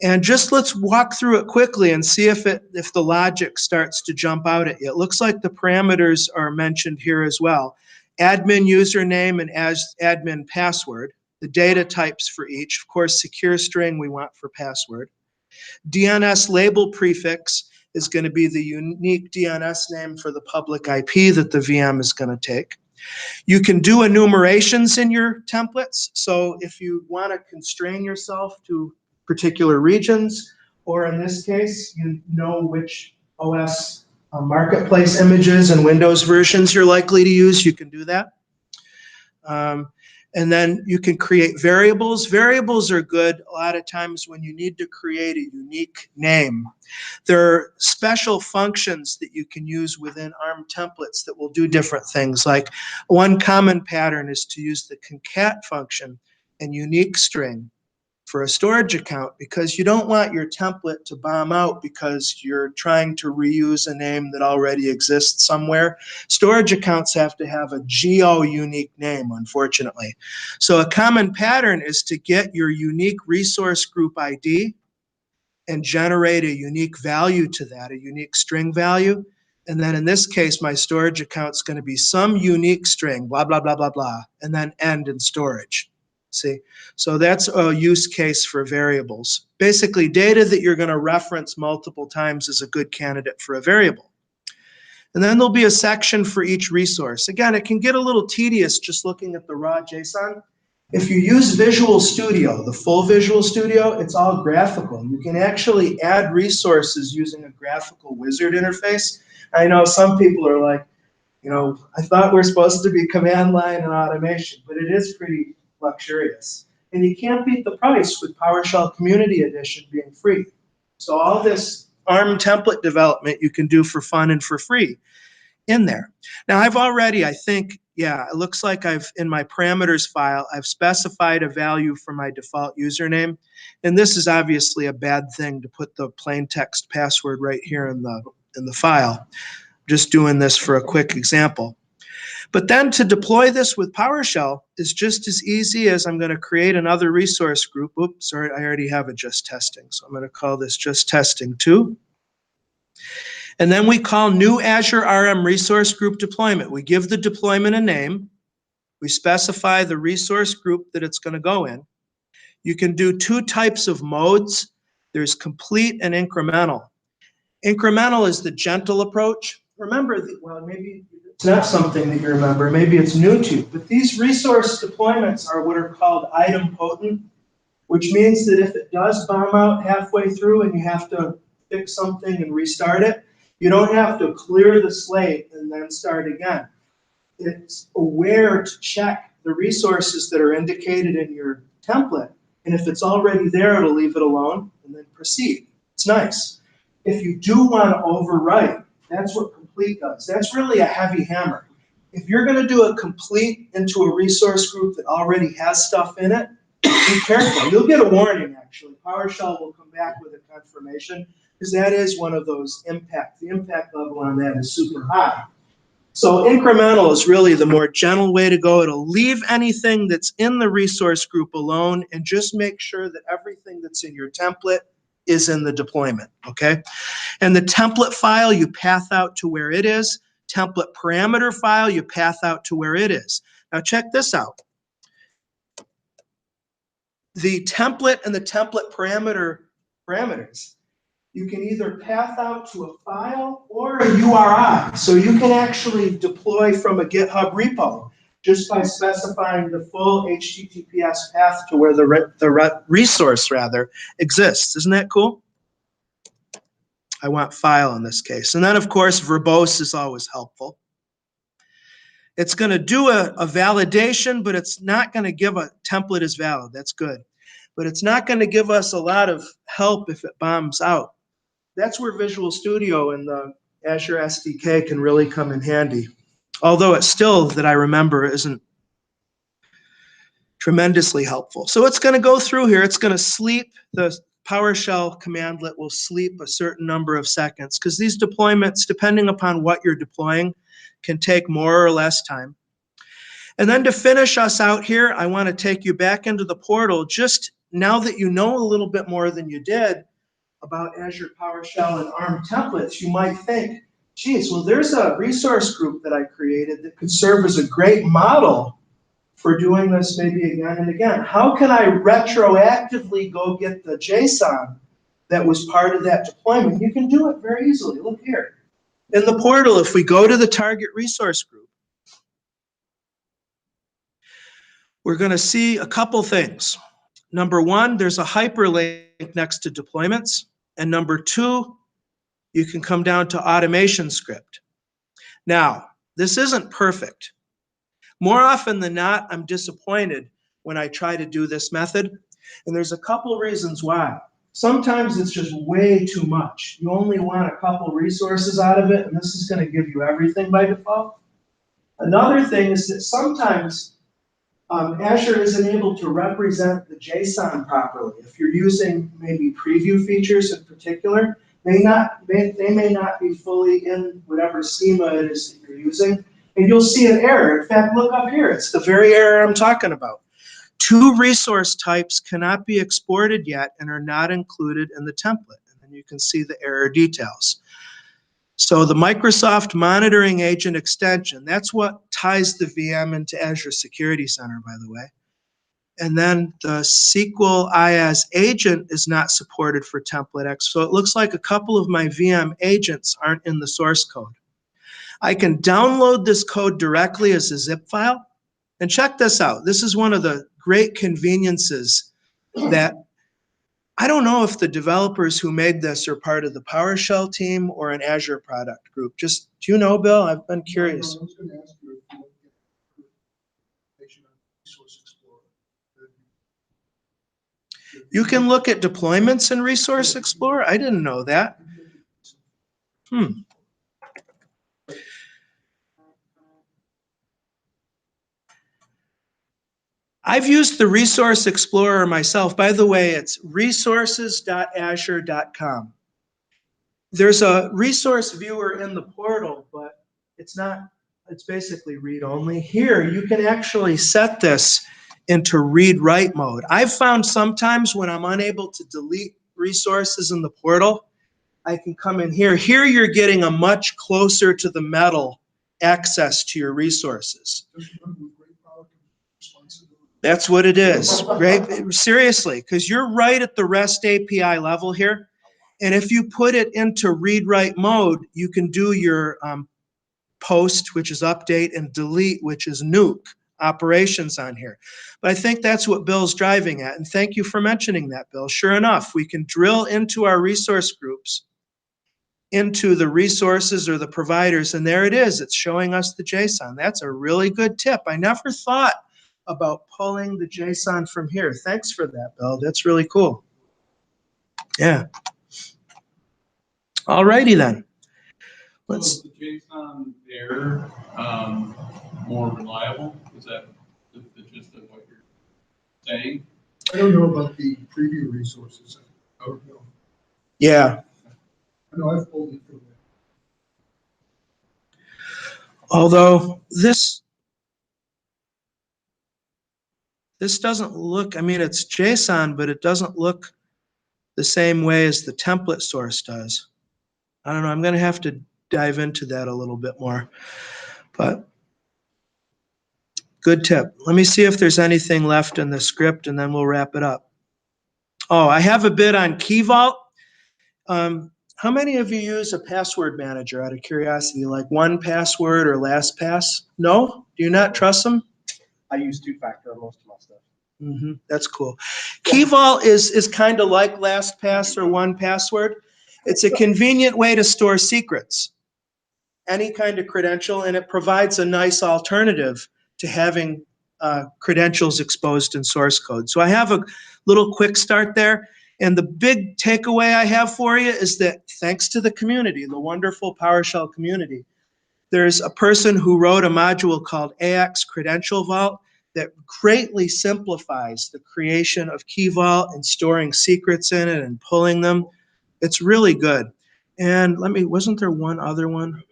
And just let's walk through it quickly and see if the logic starts to jump out at you. It looks like the parameters are mentioned here as well. Admin username and admin password, the data types for each. Of course, secure string we want for password. DNS label prefix is going to be the unique DNS name for the public IP that the VM is going to take. You can do enumerations in your templates. So if you want to constrain yourself to particular regions, or in this case, you know which OS marketplace images and Windows versions you're likely to use, you can do that. And then you can create variables. Variables are good a lot of times when you need to create a unique name. There are special functions that you can use within ARM templates that will do different things. Like one common pattern is to use the concat function and unique string for a storage account, because you don't want your template to bomb out because you're trying to reuse a name that already exists somewhere. Storage accounts have to have a geo-unique name, unfortunately. So a common pattern is to get your unique resource group ID and generate a unique value to that, a unique string value. And then in this case, my storage account is going to be some unique string, blah, blah, blah, blah, blah, and then end in storage. See, so that's a use case for variables. Basically, data that you're going to reference multiple times is a good candidate for a variable. And then there'll be a section for each resource. Again, it can get a little tedious just looking at the raw JSON. If you use Visual Studio, the full Visual Studio, it's all graphical. You can actually add resources using a graphical wizard interface. I know some people are like, you know, I thought we're supposed to be command line and automation, but it is pretty luxurious. And you can't beat the price with PowerShell Community Edition being free. So all this ARM template development you can do for fun and for free in there. Now I've already, I think, yeah, it looks like in my parameters file, I've specified a value for my default username. And this is obviously a bad thing to put the plain text password right here in the file. Just doing this for a quick example. But then to deploy this with PowerShell is just as easy as I'm going to create another resource group. Oops, sorry, I already have a just testing. So I'm going to call this just testing 2. And then we call new Azure RM resource group deployment. We give the deployment a name. We specify the resource group that it's going to go in. You can do 2 types of modes. There's complete and incremental. Incremental is the gentle approach. Remember, well, maybe it's not something that you remember, maybe it's new to you, but these resource deployments are what are called idempotent, which means that if it does bomb out halfway through and you have to fix something and restart it, you don't have to clear the slate and then start again. It's aware to check the resources that are indicated in your template, and if it's already there, it'll leave it alone and then proceed. It's nice. If you do want to overwrite, that's what complete does. That's really a heavy hammer. If you're going to do a complete into a resource group that already has stuff in it, be careful. You'll get a warning, actually. PowerShell will come back with a confirmation, because that is one of those the impact level on that is super high. So incremental is really the more gentle way to go. It'll leave anything that's in the resource group alone and just make sure that everything that's in your template is in the deployment, okay? And the template file, you path out to where it is. Template parameter file, you path out to where it is. Now check this out. The template and the template parameters, you can either path out to a file or a URI. So you can actually deploy from a GitHub repo just by specifying the full HTTPS path to where the resource exists. Isn't that cool? I want file in this case. And then, of course, verbose is always helpful. It's going to do a validation, but it's not going to give a template is valid. That's good. But it's not going to give us a lot of help if it bombs out. that's where Visual Studio and the Azure SDK can really come in handy. Although it still, that I remember, isn't tremendously helpful. So it's going to go through here. It's going to sleep. The PowerShell commandlet will sleep a certain number of seconds because these deployments, depending upon what you're deploying, can take more or less time. And then to finish us out here, I want to take you back into the portal. Just now that you know a little bit more than you did about Azure PowerShell and ARM templates, you might think, geez, well, there's a resource group that I created that could serve as a great model for doing this maybe again and again. How can I retroactively go get the JSON that was part of that deployment? You can do it very easily. Look here. In the portal, if we go to the target resource group, we're going to see a couple things. Number one, there's a hyperlink next to deployments. And number two, you can come down to automation script. Now, this isn't perfect. More often than not, I'm disappointed when I try to do this method. And there's a couple reasons why. Sometimes it's just way too much. You only want a couple resources out of it, and this is going to give you everything by default. Another thing is that sometimes Azure isn't able to represent the JSON properly. If you're using maybe preview features in particular, they may not be fully in whatever schema it is that you're using, and you'll see an error. In fact, look up here. It's the very error I'm talking about. 2 resource types cannot be exported yet and are not included in the template. And then you can see the error details. So the Microsoft Monitoring Agent extension, that's what ties the VM into Azure Security Center, by the way. And then the SQL IaaS agent is not supported for template X. So it looks like a couple of my VM agents aren't in the source code. I can download this code directly as a zip file. And check this out. This is one of the great conveniences that I don't know if the developers who made this are part of the PowerShell team or an Azure product group. Just, do you know, Bill? I've been curious. I was going to ask you if you looked at information on Resource Explorer. You can look at deployments in Resource Explorer? I didn't know that. I've used the Resource Explorer myself. By the way, it's resources.azure.com. There's a resource viewer in the portal, but it's basically read-only. Here, you can actually set this into read-write mode. I've found sometimes when I'm unable to delete resources in the portal, I can come in here. Here, you're getting a much closer to the metal access to your resources. That's what it is. Great. Seriously, because you're right at the REST API level here. And if you put it into read-write mode, you can do your post, which is update, and delete, which is nuke operations on here. But I think that's what Bill's driving at. And thank you for mentioning that, Bill. Sure enough, we can drill into our resource groups, into the resources or the providers, and there it is. It's showing us the JSON. That's a really good tip. I never thought about pulling the JSON from here. Thanks for that, Bill. That's really cool. Yeah. Alrighty then. So is the JSON there more reliable? Is that the gist of what you're saying? I don't know about the preview resources. I don't know. Yeah. I know I've pulled it from there. Although this doesn't look, I mean, it's JSON, but it doesn't look the same way as the template source does. I don't know. I'm going to have to dive into that a little bit more. But good tip. Let me see if there's anything left in the script, and then we'll wrap it up. Oh, I have a bit on Key Vault. How many of you use a password manager out of curiosity, like 1Password or LastPass? No? Do you not trust them? I use 2-factor on most of my stuff. That's cool. Key Vault is kind of like LastPass or 1Password. It's a convenient way to store secrets, any kind of credential, and it provides a nice alternative to having credentials exposed in source code. So I have a little quick start there. And the big takeaway I have for you is that thanks to the community, the wonderful PowerShell community, there's a person who wrote a module called AX Credential Vault that greatly simplifies the creation of Key Vault and storing secrets in it and pulling them. It's really good. And wasn't there one other one?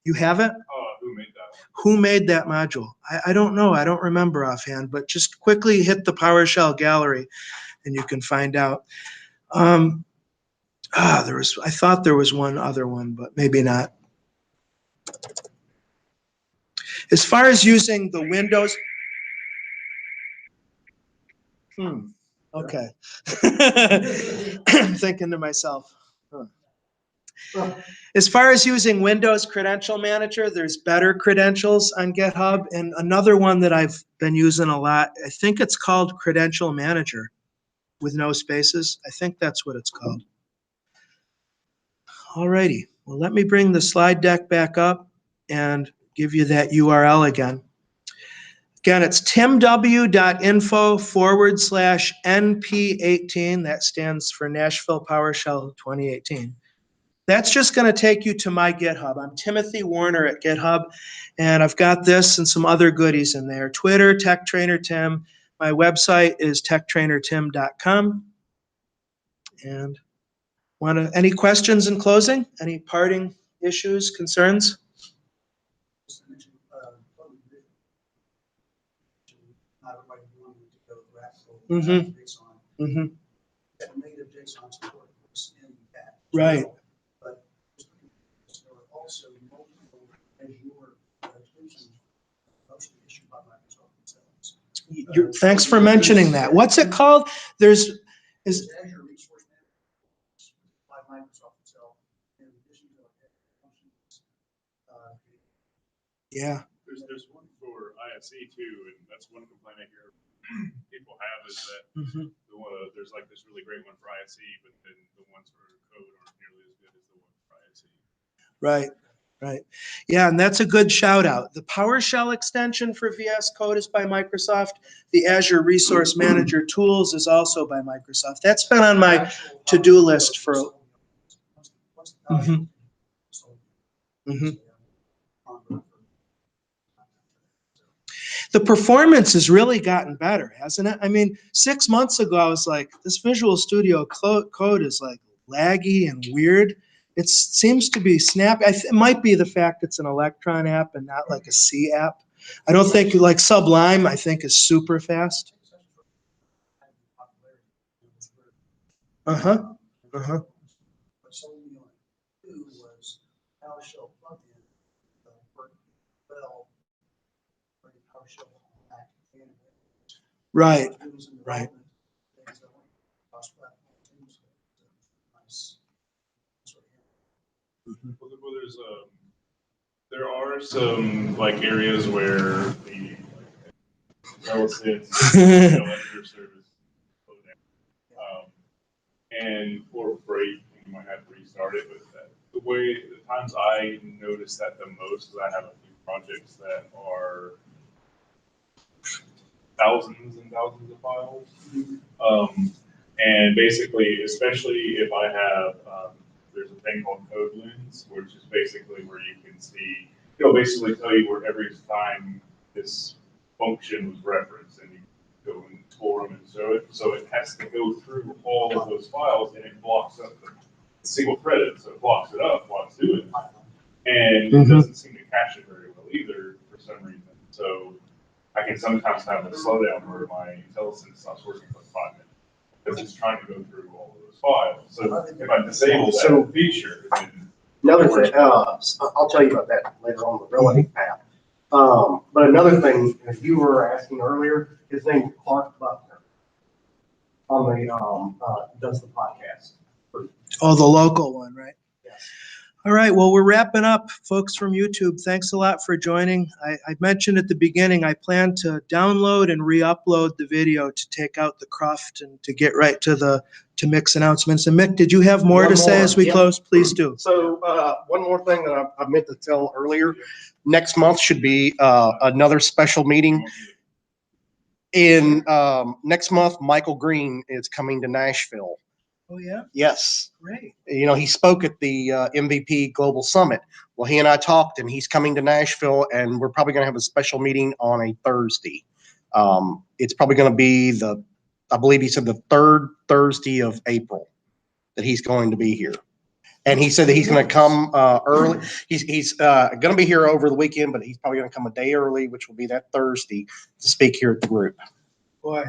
You have it? Who made that one? Who made that module? I don't know. I don't remember offhand, but just quickly hit the PowerShell gallery and you can find out. I thought there was one other one, but maybe not. As far as using the Windows, okay. I'm thinking to myself, As far as using Windows Credential Manager, there's better credentials on GitHub. And another one that I've been using a lot, I think it's called Credential Manager with no spaces. I think that's what it's called. All righty. Well, let me bring the slide deck back up and give you that URL again. Again, it's timw.info/NP18. That stands for Nashville PowerShell 2018. That's just going to take you to my GitHub. I'm Timothy Warner at GitHub, and I've got this and some other goodies in there. Twitter, Tech Trainer Tim. My website is techtrainertim.com. And any questions in closing? Any parting issues, concerns? Mm-hmm. Mm-hmm. Right. But there are also multiple Azure extensions mostly issued by Microsoft themselves. Thanks for mentioning that. What's it called? Azure Resource Management by Microsoft itself, in addition to functions. Yeah. There's one for ISE too, and that's one complaint I hear people have is that there's like this really great one for ISE, but then the ones for code aren't nearly as good as the one for ISE. Right, right. Yeah, and that's a good shout out. The PowerShell extension for VS Code is by Microsoft. The Azure Resource Manager tools is also by Microsoft. That's been on my to-do list for. The performance has really gotten better, hasn't it? I mean, 6 months ago, I was like, this Visual Studio code is like laggy and weird. It seems to be snappy. It might be the fact it's an Electron app and not like a C app. I don't think like Sublime, I think, is super fast. Uh-huh. Uh-huh. What sold me on two was PowerShell plugin worked well for the PowerShell back end. Right. Right. Well, there are some like areas where the relative Azure service slow down, and for break you might have to restart it. But the times I notice that the most is I have a few projects that are thousands and thousands of files, and basically, especially if I have there's a thing called Code Lens, which is basically where you can see, it'll basically tell you where every time this function was referenced, and you go and explore them and show it. So it has to go through all of those files, and it blocks up the single credit, so it blocks it up while it's doing it. And it doesn't seem to cache it very well either for some reason. So I can sometimes have a slowdown where my IntelliSense stops working for 5 minutes. Because it's trying to go through all of those files. So if I disable that feature, then Another thing, I'll tell you about that later on the relative path. But another thing, as you were asking earlier, his name is Clark Buckner on the does the podcast. Oh, the local one, right? Yes. All right, well, we're wrapping up. Folks from YouTube, thanks a lot for joining. I mentioned at the beginning, I plan to download and re-upload the video to take out the cruft and to get right to Mick's announcements. And Mick, did you have more to say as we close? Please do. So one more thing that I meant to tell earlier. Next month should be another special meeting. In next month, Michael Green is coming to Nashville. Oh, yeah? Yes. Great. You know, he spoke at the MVP Global Summit. Well, he and I talked, and he's coming to Nashville, and we're probably going to have a special meeting on a Thursday. It's probably going to be I believe he said the third Thursday of April that he's going to be here. And he said that he's going to come early. He's going to be here over the weekend, but he's probably going to come a day early, which will be that Thursday, to speak here at the group. Boy,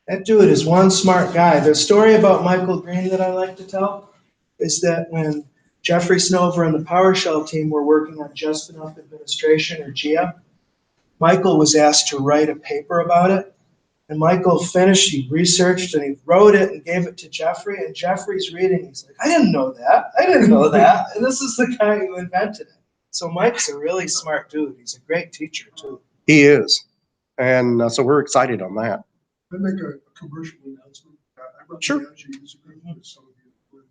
that dude is one smart guy. The story about Michael Green that I like to tell is that when Jeffrey Snover and the PowerShell team were working on Just Enough Administration, or GIA, Michael was asked to write a paper about it. And Michael finished, he researched, and he wrote it and gave it to Jeffrey. And Jeffrey's reading, he's like, I didn't know that. I didn't know that. And this is the guy who invented it. So Mike's a really smart dude. He's a great teacher, too. He is. And so we're excited on that. I make a commercial announcement. I run Sure. the Azure user group with some of you. We're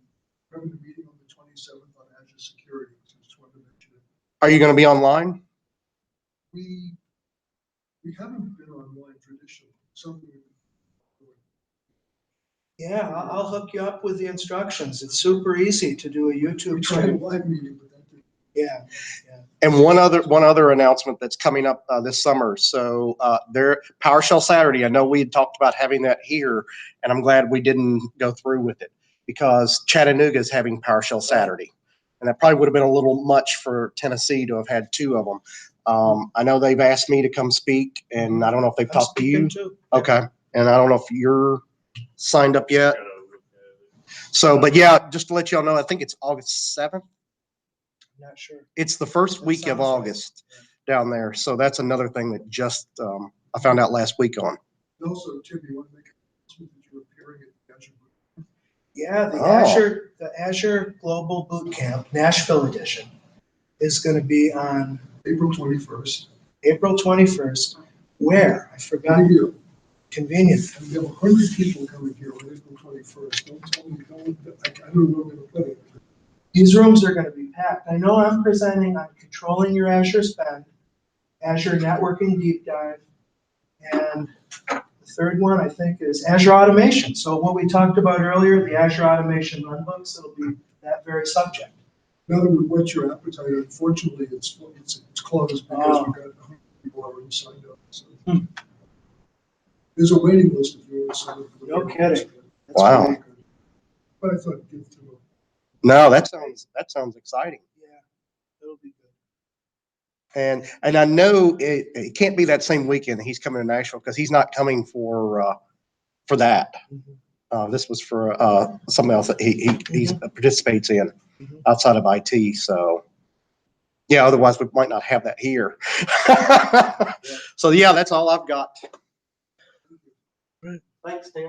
having a meeting on the 27th on Azure security. So just wanted to mention it. Are you going to be online? We haven't been online traditionally. Something we've been doing. Yeah, I'll hook you up with the instructions. It's super easy to do a YouTube We tried a stream. live meeting, but that didn't. Yeah. And one other announcement that's coming up this summer. So PowerShell Saturday, I know we had talked about having that here, and I'm glad we didn't go through with it because Chattanooga is having PowerShell Saturday. And that probably would have been a little much for Tennessee to have had two of them. I know they've asked me to come speak, and I don't know if they've I'm talked to you. speaking too. Okay. And I don't know if you're signed up yet. Gotta look at it. So, but yeah, just to let y'all know, I think it's August 7th. Not sure. It's the first That week of sounds right. August down there. So that's another thing that just I found out last week on. And also, Tim, you want to make an announcement that you're appearing at the Azure Boot? Yeah, the Oh. Azure Global Bootcamp Nashville edition is going to be on April 21st. April 21st. Where? I forgot. Right here. Convenient. And we have 100 people coming here on April 21st. Don't tell me, I don't know where I'm going to put it. These rooms are going to be packed. I know I'm presenting on controlling your Azure spend, Azure networking deep dive, and the third one I think is Azure automation. So what we talked about earlier, the Azure automation runbooks, it'll be that very subject. Now that we've whet your appetite, unfortunately, it's closed because we've got 100 people already signed up. So. There's a waiting list if you want to sign up. For the No waiting kidding. list. That's Wow. great. But I thought I'd give it to them. No, that sounds exciting. Yeah, it'll be good. And I know it can't be that same weekend that he's coming to Nashville because he's not coming for that. This was for something else that he participates in Mhm. outside of IT. So yeah, otherwise we might not have that here. So yeah, that's all I've got. Thanks, Tim.